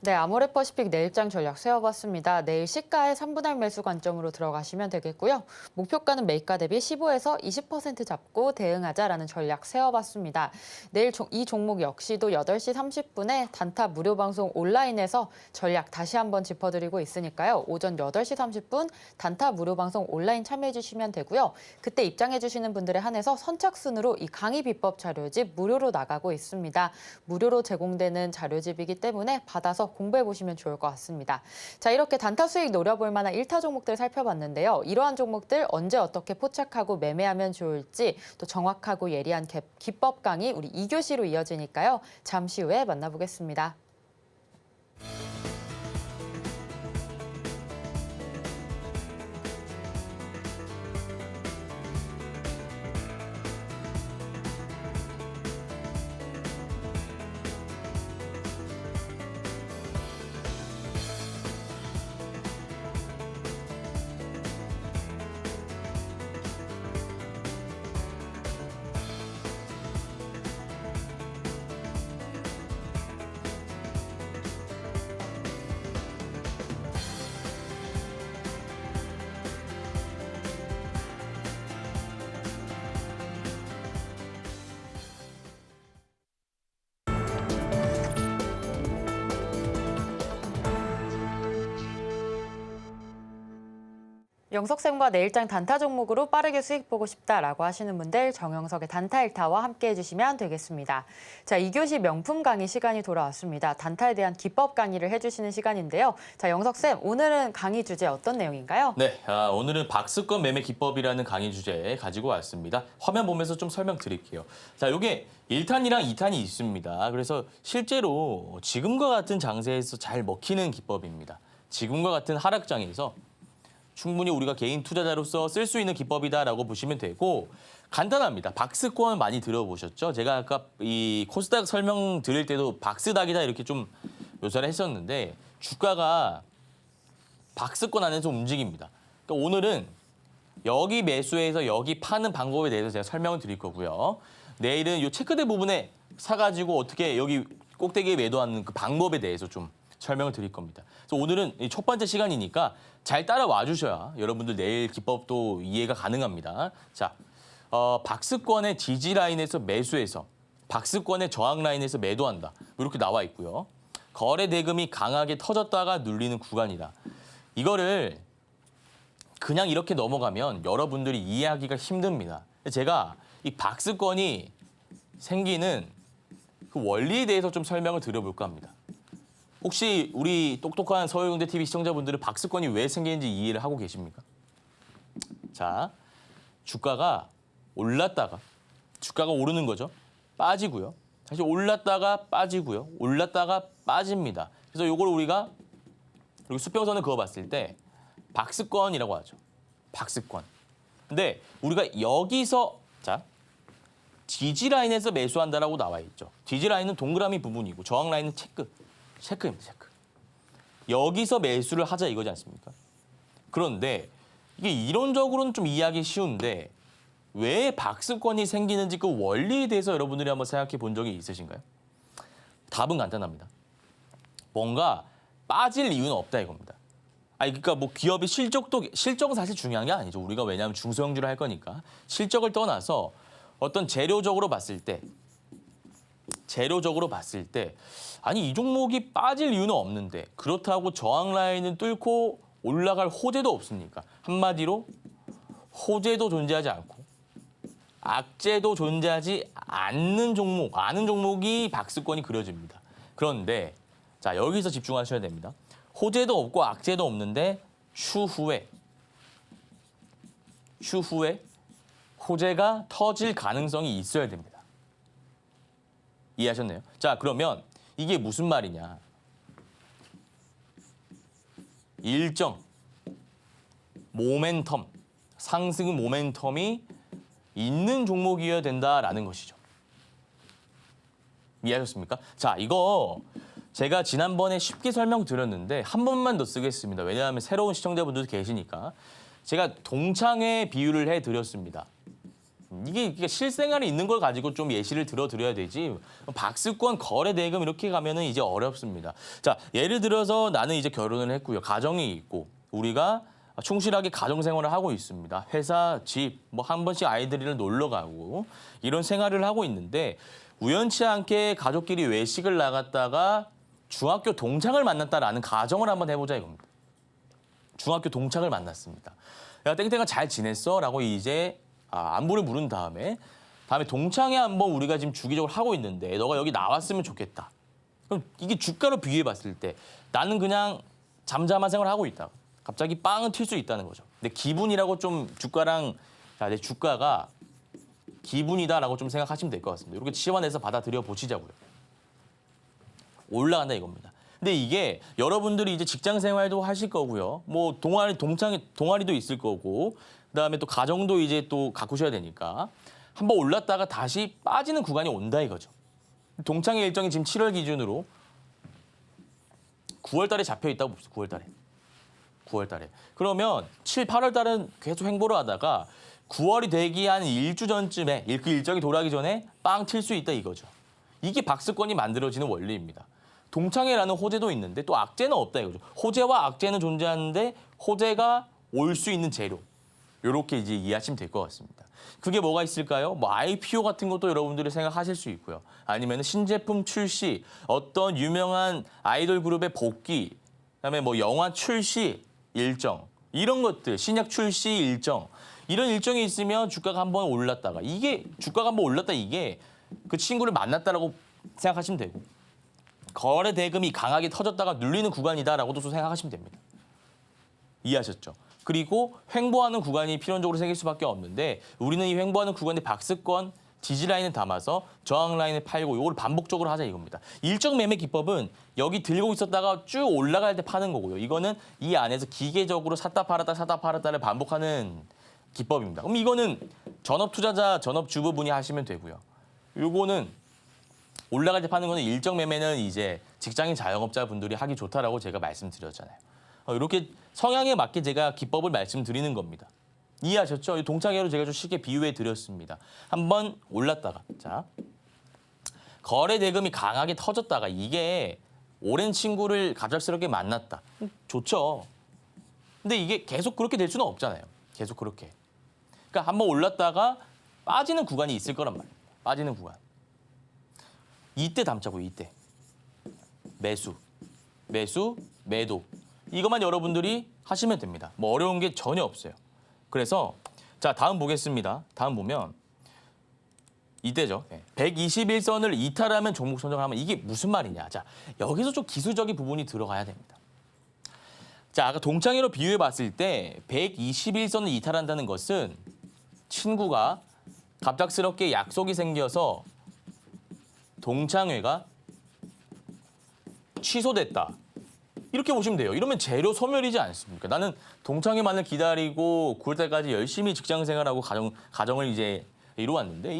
네, 아모레퍼시픽 내일장 전략 세워봤습니다. 내일 시가에 3분할 매수 관점으로 들어가시면 되겠고요. 목표가는 매입가 대비 15에서 20% 잡고 대응하자라는 전략 세워봤습니다. 내일 이 종목 역시도 8시 30분에 단타 무료 방송 온라인에서 전략 다시 한번 짚어드리고 있으니까요. 오전 8시 30분 단타 무료 방송 온라인 참여해주시면 되고요. 그때 입장해주시는 분들에 한해서 선착순으로 이 강의 비법 자료집 무료로 나가고 있습니다. 무료로 제공되는 자료집이기 때문에 받아서 공부해보시면 좋을 것 같습니다. 자, 이렇게 단타 수익 노려볼 만한 1타 종목들 살펴봤는데요. 이러한 종목들 언제 어떻게 포착하고 매매하면 좋을지 또 정확하고 예리한 기법 강의 우리 2교시로 이어지니까요. 잠시 후에 만나보겠습니다. 영석쌤과 내일장 단타 종목으로 빠르게 수익 보고 싶다라고 하시는 분들 정영석의 단타 1타와 함께 해주시면 되겠습니다. 자, 2교시 명품 강의 시간이 돌아왔습니다. 단타에 대한 기법 강의를 해주시는 시간인데요. 자, 영석쌤, 오늘은 강의 주제 어떤 내용인가요? 네, 오늘은 박스권 매매 기법이라는 강의 주제 가지고 왔습니다. 화면 보면서 좀 설명드릴게요. 자, 이게 1탄이랑 2탄이 있습니다. 그래서 실제로 지금과 같은 장세에서 잘 먹히는 기법입니다. 지금과 같은 하락장에서 충분히 우리가 개인 투자자로서 쓸 수 있는 기법이다라고 보시면 되고 간단합니다. 박스권 많이 들어보셨죠? 제가 아까 이 코스닥 설명드릴 때도 박스닥이다 이렇게 좀 묘사를 했었는데 주가가 박스권 안에서 움직입니다. 그러니까 오늘은 여기 매수해서 여기 파는 방법에 대해서 제가 설명을 드릴 거고요. 내일은 이 체크대 부분에 사가지고 어떻게 여기 꼭대기에 매도하는 그 방법에 대해서 좀 설명을 드릴 겁니다. 그래서 오늘은 첫 번째 시간이니까 잘 따라와 주셔야 여러분들 내일 기법도 이해가 가능합니다. 자, 박스권의 지지 라인에서 매수해서 박스권의 저항 라인에서 매도한다. 이렇게 나와 있고요. 거래 대금이 강하게 터졌다가 눌리는 구간이다. 이거를 그냥 이렇게 넘어가면 여러분들이 이해하기가 힘듭니다. 제가 이 박스권이 생기는 그 원리에 대해서 좀 설명을 드려볼까 합니다. 혹시 우리 똑똑한 서울경제TV 시청자분들은 박스권이 왜 생기는지 이해를 하고 계십니까? 자, 주가가 올랐다가 주가가 오르는 거죠. 빠지고요. 다시 올랐다가 빠지고요. 올랐다가 빠집니다. 그래서 이걸 우리가 그리고 수평선을 그어봤을 때 박스권이라고 하죠. 박스권. 근데 우리가 여기서 자 지지 라인에서 매수한다라고 나와 있죠. 지지 라인은 동그라미 부분이고 저항 라인은 체크입니다. 체크. 여기서 매수를 하자 이거지 않습니까? 그런데 이게 이론적으로는 좀 이해하기 쉬운데 왜 박스권이 생기는지 그 원리에 대해서 여러분들이 한번 생각해 본 적이 있으신가요? 답은 간단합니다. 뭔가 빠질 이유는 없다 이겁니다. 그러니까 뭐 기업의 실적은 사실 중요한 게 아니죠. 우리가 왜냐하면 중소형주를 할 거니까 실적을 떠나서 어떤 재료적으로 봤을 때 아니 이 종목이 빠질 이유는 없는데 그렇다고 저항 라인은 뚫고 올라갈 호재도 없으니까 한마디로 호재도 존재하지 않고 악재도 존재하지 않는 종목이 박스권이 그려집니다. 그런데 자 여기서 집중하셔야 됩니다. 호재도 없고 악재도 없는데 추후에 호재가 터질 가능성이 있어야 됩니다. 이해하셨나요? 자 그러면 이게 무슨 말이냐. 일정 모멘텀, 상승 모멘텀이 있는 종목이어야 된다라는 것이죠. 이해하셨습니까? 자, 이거 제가 지난번에 쉽게 설명드렸는데 한 번만 더 쓰겠습니다. 왜냐하면 새로운 시청자분들도 계시니까. 제가 동창회 비유를 해드렸습니다. 이게 실생활에 있는 걸 가지고 좀 예시를 들어드려야 되지 박스권 거래 대금 이렇게 가면은 이제 어렵습니다. 자, 예를 들어서 나는 이제 결혼을 했고요. 가정이 있고 우리가 충실하게 가정 생활을 하고 있습니다. 회사, 집, 뭐 한 번씩 아이들이랑 놀러 가고 이런 생활을 하고 있는데 우연치 않게 가족끼리 외식을 나갔다가 중학교 동창을 만났다라는 가정을 한번 해보자 이겁니다. 중학교 동창을 만났습니다. 야, 땡땡아 잘 지냈어? 라고 이제 안부를 물은 다음에 동창회 한번 우리가 지금 주기적으로 하고 있는데 너가 여기 나왔으면 좋겠다. 그럼 이게 주가로 비교해 봤을 때 나는 그냥 잠잠한 생활을 하고 있다. 갑자기 빵은 튈 수 있다는 거죠. 근데 기분이라고 좀 주가랑 내 주가가 기분이다라고 좀 생각하시면 될 것 같습니다. 이렇게 치환해서 받아들여 보시자고요. 올라간다 이겁니다. 근데 이게 여러분들이 이제 직장 생활도 하실 거고요. 뭐 동아리도 있을 거고 그다음에 또 가정도 이제 또 가꾸셔야 되니까 한번 올랐다가 다시 빠지는 구간이 온다 이거죠. 동창회 일정이 지금 7월 기준으로 9월 달에 잡혀 있다고 봅시다. 9월 달에. 그러면 7, 8월 달은 계속 횡보를 하다가 9월이 되기 한 일주 전쯤에 그 일정이 돌아가기 전에 빵 튈 수 있다 이거죠. 이게 박스권이 만들어지는 원리입니다. 동창회라는 호재도 있는데 또 악재는 없다 이거죠. 호재와 악재는 존재하는데 호재가 올 수 있는 재료. 이렇게 이제 이해하시면 될 것 같습니다. 그게 뭐가 있을까요? 뭐 IPO 같은 것도 여러분들이 생각하실 수 있고요. 아니면 신제품 출시, 어떤 유명한 아이돌 그룹의 복귀, 그다음에 뭐 영화 출시 일정, 이런 것들, 신약 출시 일정, 이런 일정이 있으면 주가가 한번 올랐다가 이게 그 친구를 만났다라고 생각하시면 되고 거래 대금이 강하게 터졌다가 눌리는 구간이다라고도 생각하시면 됩니다. 이해하셨죠? 그리고 횡보하는 구간이 필연적으로 생길 수밖에 없는데 우리는 이 횡보하는 구간에 박스권, 지지라인을 담아서 저항 라인을 팔고 이걸 반복적으로 하자 이겁니다. 일정 매매 기법은 여기 들고 있었다가 쭉 올라갈 때 파는 거고요. 이거는 이 안에서 기계적으로 샀다 팔았다를 반복하는 기법입니다. 그럼 이거는 전업 투자자, 전업 주부분이 하시면 되고요. 요거는 올라갈 때 파는 거는 일정 매매는 이제 직장인 자영업자분들이 하기 좋다라고 제가 말씀드렸잖아요. 이렇게 성향에 맞게 제가 기법을 말씀드리는 겁니다. 이해하셨죠? 동창회로 제가 좀 쉽게 비유해 드렸습니다. 한번 올랐다가 자 거래 대금이 강하게 터졌다가 이게 오랜 친구를 갑작스럽게 만났다. 좋죠. 근데 이게 계속 그렇게 될 수는 없잖아요. 계속 그렇게. 그러니까 한번 올랐다가 빠지는 구간이 있을 거란 말이에요. 빠지는 구간. 이때 담자고요. 이때. 매수, 매도. 이것만 여러분들이 하시면 됩니다. 뭐 어려운 게 전혀 없어요. 그래서 자 다음 보겠습니다. 다음 보면 이때죠. 121선을 이탈하면 종목 선정하면 이게 무슨 말이냐. 자 여기서 좀 기술적인 부분이 들어가야 됩니다. 자 아까 동창회로 비유해 봤을 때 121선을 이탈한다는 것은 친구가 갑작스럽게 약속이 생겨서 동창회가 취소됐다. 이렇게 보시면 돼요. 이러면 재료 소멸이지 않습니까? 나는 동창회만을 기다리고 9월달까지 열심히 직장 생활하고 가정을 이제 이루었는데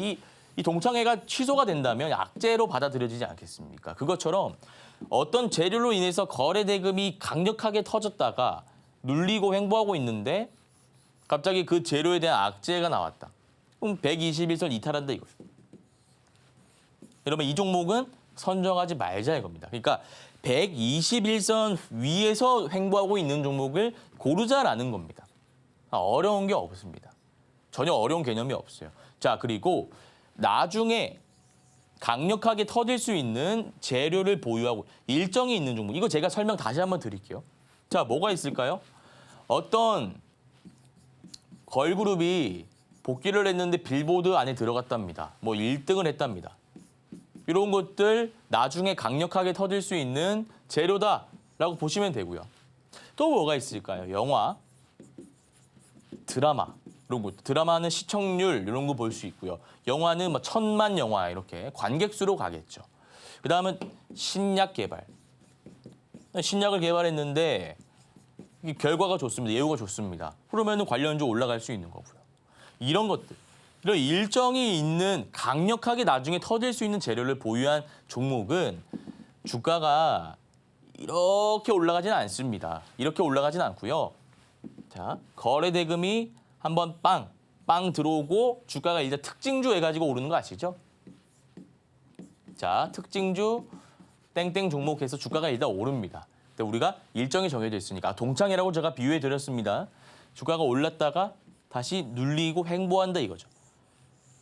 이 동창회가 취소가 된다면 악재로 받아들여지지 않겠습니까? 그것처럼 어떤 재료로 인해서 거래 대금이 강력하게 터졌다가 눌리고 횡보하고 있는데 갑자기 그 재료에 대한 악재가 나왔다. 그럼 121선 이탈한다 이거예요. 여러분 이 종목은 선정하지 말자 이겁니다. 그러니까 121선 위에서 횡보하고 있는 종목을 고르자라는 겁니다. 어려운 게 없습니다. 전혀 어려운 개념이 없어요. 자, 그리고 나중에 강력하게 터질 수 있는 재료를 보유하고 일정이 있는 종목. 이거 제가 설명 다시 한번 드릴게요. 자, 뭐가 있을까요? 어떤 걸그룹이 복귀를 했는데 빌보드 안에 들어갔답니다. 뭐 1등을 했답니다. 이런 것들 나중에 강력하게 터질 수 있는 재료다라고 보시면 되고요. 또 뭐가 있을까요? 영화, 드라마 이런 거. 드라마는 시청률 이런 거 볼 수 있고요. 영화는 뭐 1000만 영화 이렇게 관객 수로 가겠죠. 그다음은 신약 개발. 신약을 개발했는데 이 결과가 좋습니다. 예후가 좋습니다. 그러면은 관련주 올라갈 수 있는 거고요. 이런 것들. 이런 일정이 있는 강력하게 나중에 터질 수 있는 재료를 보유한 종목은 주가가 이렇게 올라가지는 않습니다. 이렇게 올라가진 않고요. 자, 거래 대금이 한번 빵 들어오고 주가가 이제 특징주 해가지고 오르는 거 아시죠? 자, 특징주 땡땡 종목해서 주가가 일단 오릅니다. 근데 우리가 일정이 정해져 있으니까 동창이라고 제가 비유해 드렸습니다. 주가가 올랐다가 다시 눌리고 횡보한다 이거죠.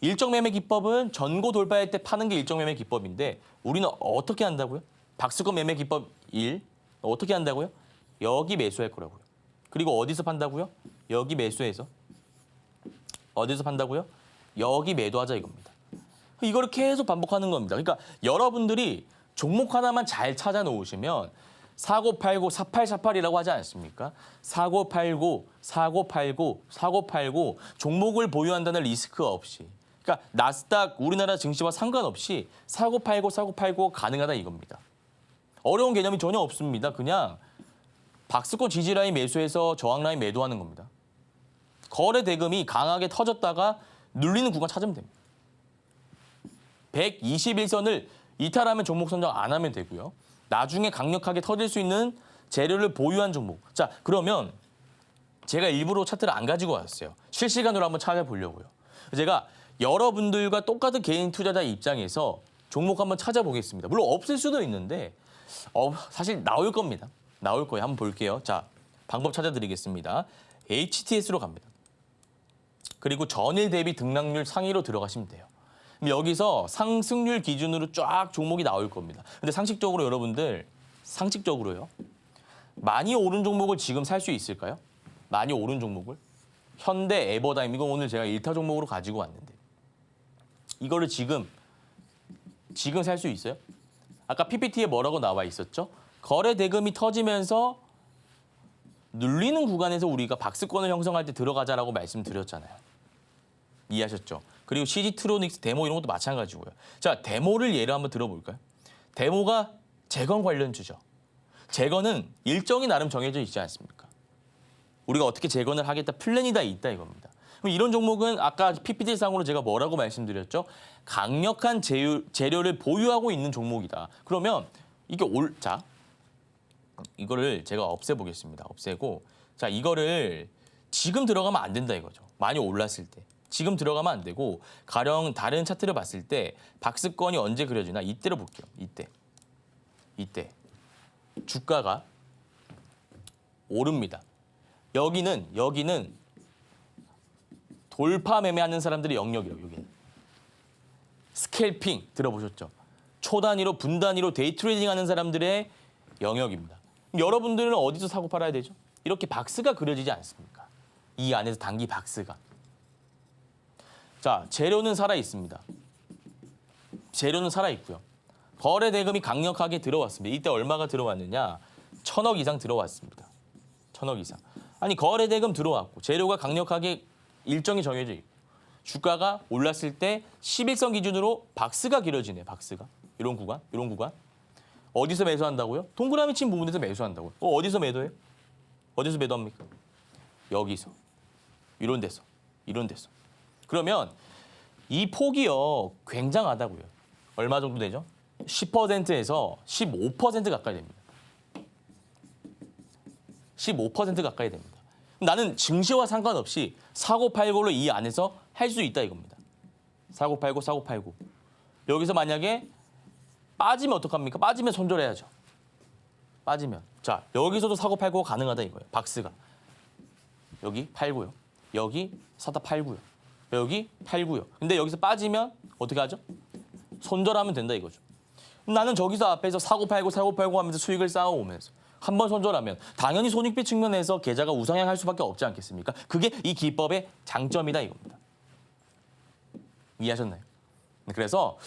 일정 매매 기법은 전고 돌파할 때 파는 게 일정 매매 기법인데 우리는 어떻게 한다고요? 박스권 매매 기법 1. 어떻게 한다고요? 여기 매수할 거라고요. 그리고 어디서 판다고요? 여기 매수해서. 어디서 판다고요? 여기 매도하자 이겁니다. 이거를 계속 반복하는 겁니다. 그러니까 여러분들이 종목 하나만 잘 찾아 놓으시면 4989, 4848이라고 하지 않습니까? 4989, 4989, 4989 종목을 보유한다는 리스크 없이. 그러니까 나스닥 우리나라 증시와 상관없이 4989, 4989 가능하다 이겁니다. 어려운 개념이 전혀 없습니다. 그냥 박스권 지지 라인 매수해서 저항 라인 매도하는 겁니다. 거래 대금이 강하게 터졌다가 눌리는 구간 찾으면 됩니다. 121선을 이탈하면 종목 선정 안 하면 되고요. 나중에 강력하게 터질 수 있는 재료를 보유한 종목. 자, 그러면 제가 일부러 차트를 안 가지고 왔어요. 실시간으로 한번 찾아보려고요. 제가 여러분들과 똑같은 개인 투자자 입장에서 종목 한번 찾아보겠습니다. 물론 없을 수도 있는데 사실 나올 겁니다. 나올 거예요. 한번 볼게요. 자, 방법 찾아드리겠습니다. HTS로 갑니다. 그리고 전일 대비 등락률 상위로 들어가시면 돼요. 여기서 상승률 기준으로 쫙 종목이 나올 겁니다. 근데 상식적으로 여러분들, 상식적으로요. 많이 오른 종목을 지금 살 수 있을까요? 많이 오른 종목을? 현대, 에버다임, 이거 오늘 제가 1타 종목으로 가지고 왔는데. 이거를 지금 살 수 있어요? 아까 PPT에 뭐라고 나와 있었죠? 거래 대금이 터지면서 눌리는 구간에서 우리가 박스권을 형성할 때 들어가자라고 말씀드렸잖아요. 이해하셨죠? 그리고 CG트로닉스 데모 이런 것도 마찬가지고요. 자, 데모를 예를 한번 들어볼까요? 데모가 재건 관련주죠. 재건은 일정이 나름 정해져 있지 않습니까? 우리가 어떻게 재건을 하겠다 플랜이 다 있다 이겁니다. 그럼 이런 종목은 아까 PPT상으로 제가 뭐라고 말씀드렸죠? 강력한 재료를 보유하고 있는 종목이다. 그러면 이게 자, 이거를 제가 없애보겠습니다. 없애고 자, 이거를 지금 들어가면 안 된다 이거죠. 많이 올랐을 때. 지금 들어가면 안 되고 가령 다른 차트를 봤을 때 박스권이 언제 그려지나 이때로 볼게요. 이때 주가가 오릅니다. 여기는 돌파 매매하는 사람들의 영역이에요. 여기는 스캘핑 들어보셨죠? 초 단위로 분 단위로 데이 트레이딩하는 사람들의 영역입니다. 그럼 여러분들은 어디서 사고 팔아야 되죠? 이렇게 박스가 그려지지 않습니까? 이 안에서 단기 박스가. 자, 재료는 살아 있습니다. 재료는 살아 있고요. 거래 대금이 강력하게 들어왔습니다. 이때 얼마가 들어왔느냐? 1000억 이상 들어왔습니다. 1000억 이상. 아니 거래 대금 들어왔고 재료가 강력하게 일정이 정해져 있고 주가가 올랐을 때 11선 기준으로 박스가 길어지네. 박스가. 이런 구간. 어디서 매수한다고요? 동그라미 친 부분에서 매수한다고요. 어디서 매도해요? 어디서 매도합니까? 여기서. 이런 데서. 그러면 이 폭이요 굉장하다고요. 얼마 정도 되죠? 10%에서 15% 가까이 됩니다. 15% 가까이 됩니다. 나는 증시와 상관없이 사고팔고를 이 안에서 할 수 있다 이겁니다. 사고팔고, 사고팔고. 여기서 만약에 빠지면 어떡합니까? 빠지면 손절해야죠. 빠지면. 자, 여기서도 사고팔고가 가능하다 이거예요. 박스가. 여기 팔고요. 여기 사다 팔고요. 여기 팔고요. 근데 여기서 빠지면 어떻게 하죠? 손절하면 된다 이거죠. 나는 저기서 앞에서 사고 팔고 하면서 수익을 쌓아오면서 한 번 손절하면 당연히 손익비 측면에서 계좌가 우상향할 수밖에 없지 않겠습니까? 그게 이 기법의 장점이다 이겁니다. 이해하셨나요? 그래서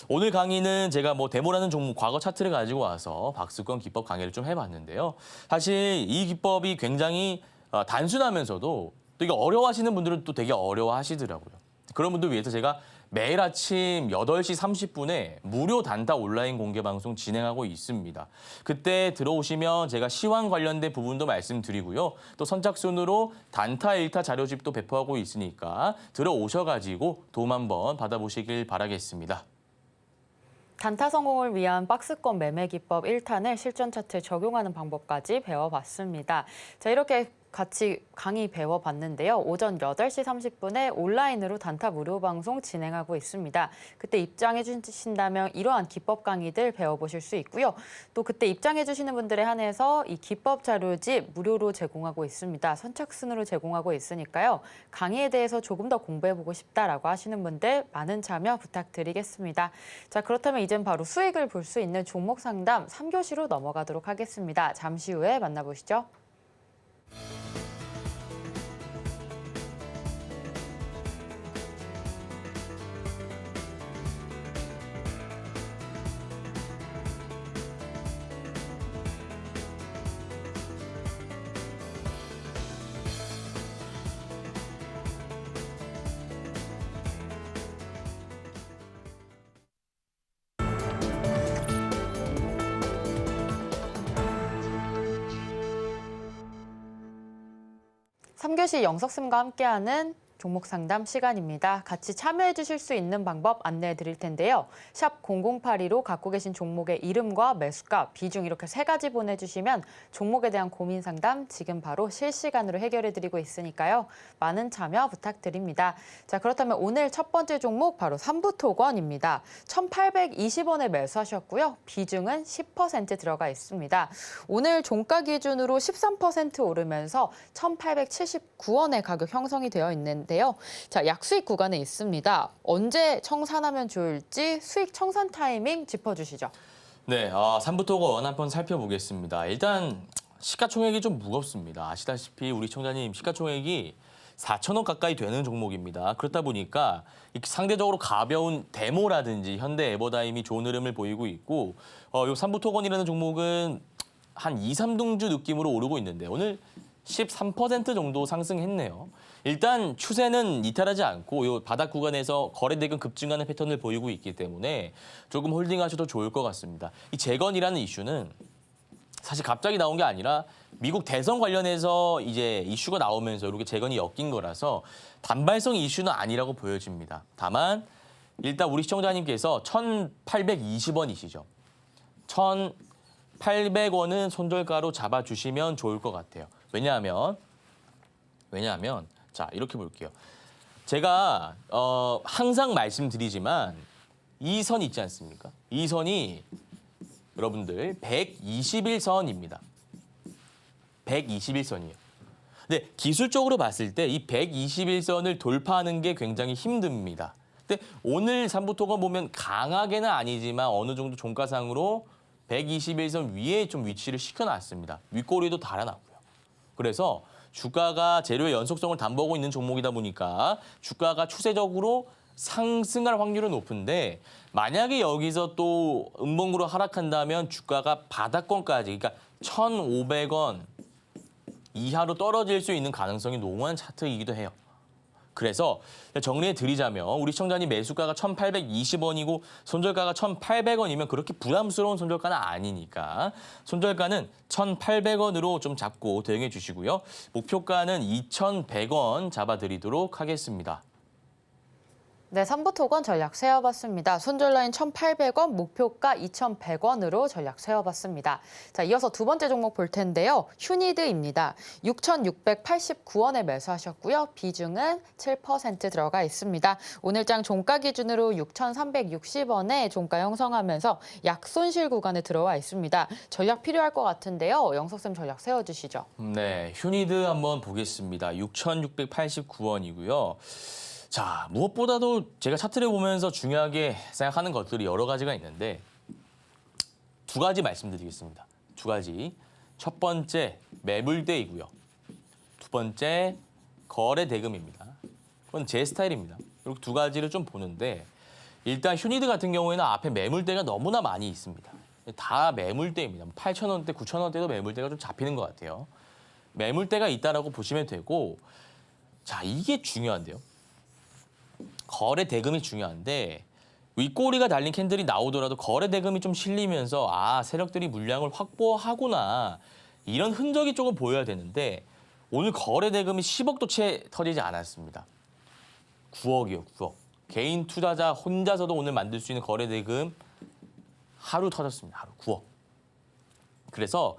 오늘 강의는 제가 뭐 데모라는 종목 과거 차트를 가지고 와서 박스권 기법 강의를 좀 해봤는데요. 사실 이 기법이 굉장히 단순하면서도 또 이게 어려워하시는 분들은 또 되게 어려워하시더라고요. 그런 분들 위해서 제가 매일 아침 8시 30분에 무료 단타 온라인 공개 방송 진행하고 있습니다. 그때 들어오시면 제가 시황 관련된 부분도 말씀드리고요. 또 선착순으로 단타 1타 자료집도 배포하고 있으니까 들어오셔가지고 도움 한번 받아보시길 바라겠습니다. 단타 성공을 위한 박스권 매매 기법 1탄을 실전 차트에 적용하는 방법까지 배워봤습니다. 자, 이렇게 같이 강의 배워봤는데요. 오전 8시 30분에 온라인으로 단타 무료 방송 진행하고 있습니다. 그때 입장해 주신다면 이러한 기법 강의들 배워보실 수 있고요. 또 그때 입장해 주시는 분들에 한해서 이 기법 자료집 무료로 제공하고 있습니다. 선착순으로 제공하고 있으니까요. 강의에 대해서 조금 더 공부해보고 싶다라고 하시는 분들 많은 참여 부탁드리겠습니다. 자, 그렇다면 이젠 바로 수익을 볼 수 있는 종목 상담 3교시로 넘어가도록 하겠습니다. 잠시 후에 만나보시죠. 삼교시 영석쌤과 함께하는 종목 상담 시간입니다. 같이 참여해 주실 수 있는 방법 안내해 드릴 텐데요. 샵 0082로 갖고 계신 종목의 이름과 매수가, 비중 이렇게 3가지 보내주시면 종목에 대한 고민 상담 지금 바로 실시간으로 해결해 드리고 있으니까요. 많은 참여 부탁드립니다. 자, 그렇다면 오늘 첫 번째 종목 바로 삼부토건입니다. 1,820원에 매수하셨고요. 비중은 10% 들어가 있습니다. 오늘 종가 기준으로 13% 오르면서 1,879원의 가격 형성이 되어 있는데요. 자, 약수익 구간에 있습니다. 언제 청산하면 좋을지 수익 청산 타이밍 짚어주시죠. 네, 삼부토건 한번 살펴보겠습니다. 일단 시가총액이 좀 무겁습니다. 아시다시피 우리 청자님 시가총액이 4천억 가까이 되는 종목입니다. 그렇다 보니까 상대적으로 가벼운 데모라든지 현대 에버다임이 좋은 흐름을 보이고 있고 요 삼부토건이라는 종목은 한 2, 3등주 느낌으로 오르고 있는데 오늘 13% 정도 상승했네요. 일단 추세는 이탈하지 않고 이 바닥 구간에서 거래 대금 급증하는 패턴을 보이고 있기 때문에 조금 홀딩하셔도 좋을 것 같습니다. 이 재건이라는 이슈는 사실 갑자기 나온 게 아니라 미국 대선 관련해서 이제 이슈가 나오면서 이렇게 재건이 엮인 거라서 단발성 이슈는 아니라고 보여집니다. 다만 일단 우리 시청자님께서 1,820원이시죠. 1,800원은 손절가로 잡아주시면 좋을 것 같아요. 왜냐하면 자, 이렇게 볼게요. 제가 항상 말씀드리지만 이 선 있지 않습니까? 이 선이 여러분들 121선입니다. 121선이에요. 근데 기술적으로 봤을 때 이 121선을 돌파하는 게 굉장히 힘듭니다. 근데 오늘 삼부토건 보면 강하게는 아니지만 어느 정도 종가상으로 121선 위에 좀 위치를 시켜놨습니다. 윗꼬리도 달아놨고요. 그래서 주가가 재료의 연속성을 담보하고 있는 종목이다 보니까 주가가 추세적으로 상승할 확률은 높은데 만약에 여기서 또 음봉으로 하락한다면 주가가 바닥권까지 그러니까 1,500원 이하로 떨어질 수 있는 가능성이 농후한 차트이기도 해요. 그래서 정리해 드리자면 우리 시청자님 매수가가 1,820원이고 손절가가 1,800원이면 그렇게 부담스러운 손절가는 아니니까 손절가는 1,800원으로 좀 잡고 대응해 주시고요. 목표가는 2,100원 잡아드리도록 하겠습니다. 네, 삼부토건 전략 세워봤습니다. 손절라인 1,800원, 목표가 2,100원으로 전략 세워봤습니다. 자, 이어서 두 번째 종목 볼 텐데요. 휴니드입니다. 6,689원에 매수하셨고요. 비중은 7% 들어가 있습니다. 오늘장 종가 기준으로 6,360원에 종가 형성하면서 약손실 구간에 들어와 있습니다. 전략 필요할 것 같은데요. 영석쌤 전략 세워주시죠. 네, 휴니드 한번 보겠습니다. 6,689원이고요. 자, 무엇보다도 제가 차트를 보면서 중요하게 생각하는 것들이 여러 가지가 있는데 두 가지 말씀드리겠습니다. 두 가지. 첫 번째, 매물대이고요. 두 번째, 거래 대금입니다. 그건 제 스타일입니다. 이렇게 두 가지를 좀 보는데 일단 휴니드 같은 경우에는 앞에 매물대가 너무나 많이 있습니다. 다 매물대입니다. 8,000원대, 9,000원대도 매물대가 좀 잡히는 것 같아요. 매물대가 있다라고 보시면 되고 자, 이게 중요한데요. 거래 대금이 중요한데 윗꼬리가 달린 캔들이 나오더라도 거래 대금이 좀 실리면서 세력들이 물량을 확보하구나 이런 흔적이 조금 보여야 되는데 오늘 거래 대금이 10억도 채 터지지 않았습니다. 9억이요, 9억. 개인 투자자 혼자서도 오늘 만들 수 있는 거래 대금 하루 터졌습니다. 하루 9억. 그래서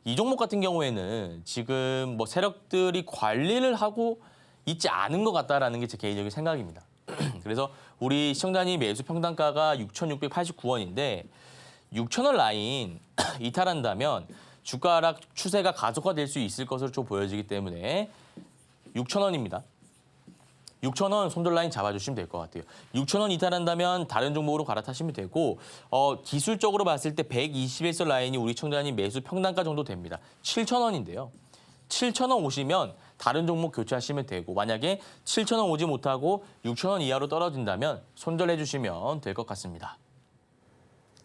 이 종목 같은 경우에는 지금 뭐 세력들이 관리를 하고 있지 않은 것 같다라는 게 제 개인적인 생각입니다. 그래서 우리 시청자님 매수 평단가가 6,689원인데 6,000원 라인 이탈한다면 주가 하락 추세가 가속화될 수 있을 것으로 좀 보여지기 때문에 6,000원입니다. 6,000원 손절 라인 잡아주시면 될 것 같아요. 6,000원 이탈한다면 다른 종목으로 갈아타시면 되고 기술적으로 봤을 때 120에서 라인이 우리 시청자님 매수 평단가 정도 됩니다. 7,000원인데요. 7,000원 오시면 다른 종목 교체하시면 되고 만약에 7,000원 오지 못하고 6,000원 이하로 떨어진다면 손절해 주시면 될 것 같습니다.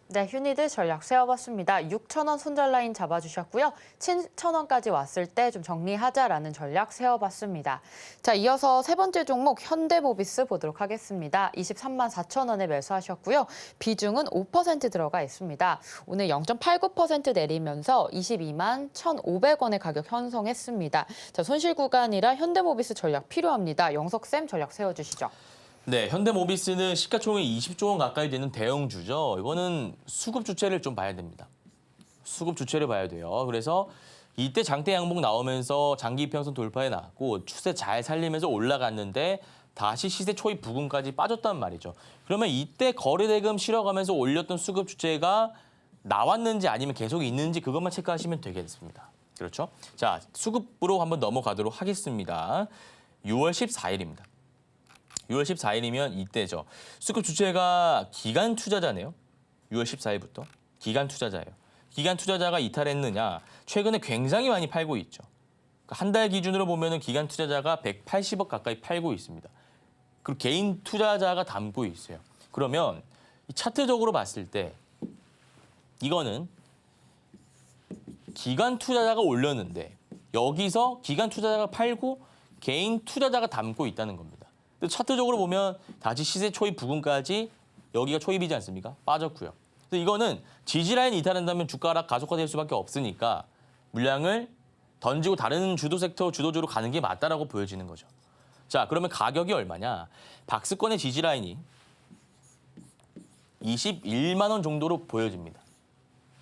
네, 휴니드 전략 세워봤습니다. 6,000원 손절 라인 잡아주셨고요. 7,000원까지 왔을 때 좀 정리하자라는 전략 세워봤습니다. 자, 이어서 세 번째 종목 현대모비스 보도록 하겠습니다. 23만 4천원에 매수하셨고요. 비중은 5% 들어가 있습니다. 오늘 0.89% 내리면서 22만 1,500원의 가격 형성했습니다. 자, 손실 구간이라 현대모비스 전략 필요합니다. 영석쌤 전략 세워주시죠. 네, 현대모비스는 시가총액 20조 원 가까이 되는 대형주죠. 이거는 수급 주체를 좀 봐야 됩니다. 수급 주체를 봐야 돼요. 그래서 이때 장대 양봉 나오면서 장기 이평선 돌파해 나왔고 추세 잘 살리면서 올라갔는데 다시 시세 초입 부근까지 빠졌단 말이죠. 그러면 이때 거래대금 실어가면서 올렸던 수급 주체가 나왔는지 아니면 계속 있는지 그것만 체크하시면 되겠습니다. 그렇죠? 자, 수급으로 한번 넘어가도록 하겠습니다. 6월 14일입니다. 6월 14일이면 이때죠. 수급 주체가 기관 투자자네요. 6월 14일부터. 기관 투자자예요. 기관 투자자가 이탈했느냐? 최근에 굉장히 많이 팔고 있죠. 한 달 기준으로 보면 기관 투자자가 180억 가까이 팔고 있습니다. 그리고 개인 투자자가 담고 있어요. 그러면 차트적으로 봤을 때 이거는 기관 투자자가 올렸는데 여기서 기관 투자자가 팔고 개인 투자자가 담고 있다는 겁니다. 차트적으로 보면 다시 시세 초입 부근까지 여기가 초입이지 않습니까? 빠졌고요. 그래서 이거는 지지라인 이탈한다면 주가 하락 가속화될 수밖에 없으니까 물량을 던지고 다른 주도 섹터 주도주로 가는 게 맞다라고 보여지는 거죠. 자, 그러면 가격이 얼마냐? 박스권의 지지라인이 21만 원 정도로 보여집니다.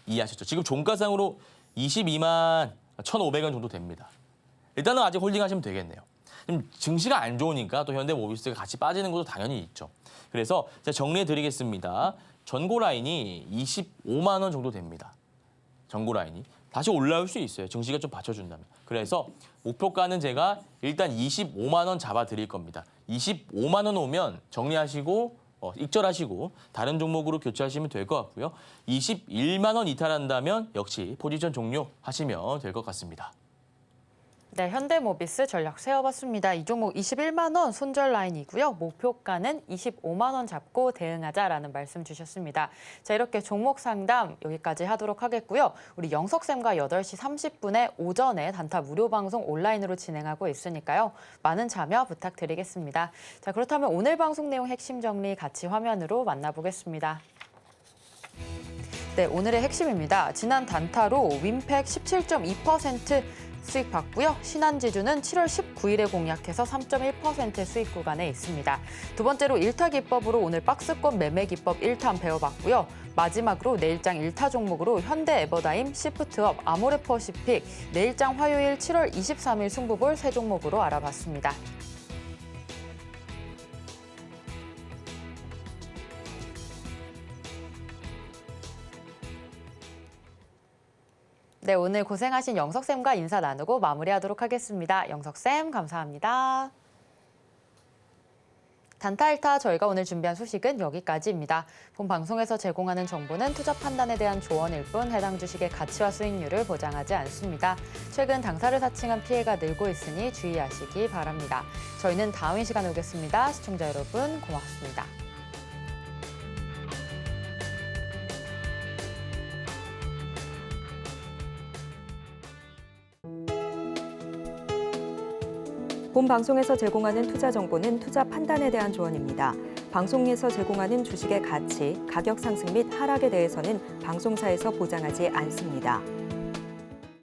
이해하셨죠? 지금 종가상으로 22만 1,500원 정도 됩니다. 일단은 아직 홀딩하시면 되겠네요. 지금 증시가 안 좋으니까 또 현대모비스가 같이 빠지는 것도 당연히 있죠. 그래서 제가 정리해드리겠습니다. 전고 라인이 25만 원 정도 됩니다. 전고 라인이. 다시 올라올 수 있어요. 증시가 좀 받쳐준다면. 그래서 목표가는 제가 일단 25만 원 잡아드릴 겁니다. 25만 원 오면 정리하시고 익절하시고 다른 종목으로 교체하시면 될 것 같고요. 21만 원 이탈한다면 역시 포지션 종료하시면 될 것 같습니다. 네, 현대모비스 전략 세워봤습니다. 이 종목 21만 원 손절 라인이고요. 목표가는 25만 원 잡고 대응하자라는 말씀 주셨습니다. 자, 이렇게 종목 상담 여기까지 하도록 하겠고요. 우리 영석쌤과 8시 30분에 오전에 단타 무료 방송 온라인으로 진행하고 있으니까요. 많은 참여 부탁드리겠습니다. 자, 그렇다면 오늘 방송 내용 핵심 정리 같이 화면으로 만나보겠습니다. 네, 오늘의 핵심입니다. 지난 단타로 윈팩 17.2% 수익 봤고요. 신한지주는 7월 19일에 공략해서 3.1% 수익 구간에 있습니다. 두 번째로 1타 기법으로 오늘 박스권 매매 기법 1탄 배워봤고요. 마지막으로 내일장 1타 종목으로 현대 에버다임, 시프트업, 아모레퍼시픽, 내일장 화요일 7월 23일 승부볼 세 종목으로 알아봤습니다. 네, 오늘 고생하신 영석쌤과 인사 나누고 마무리하도록 하겠습니다. 영석쌤, 감사합니다. 단타 1타 저희가 오늘 준비한 소식은 여기까지입니다. 본 방송에서 제공하는 정보는 투자 판단에 대한 조언일 뿐 해당 주식의 가치와 수익률을 보장하지 않습니다. 최근 당사를 사칭한 피해가 늘고 있으니 주의하시기 바랍니다. 저희는 다음 이 시간에 오겠습니다. 시청자 여러분, 고맙습니다. 본 방송에서 제공하는 투자 정보는 투자 판단에 대한 조언입니다. 방송에서 제공하는 주식의 가치, 가격 상승 및 하락에 대해서는 방송사에서 보장하지 않습니다.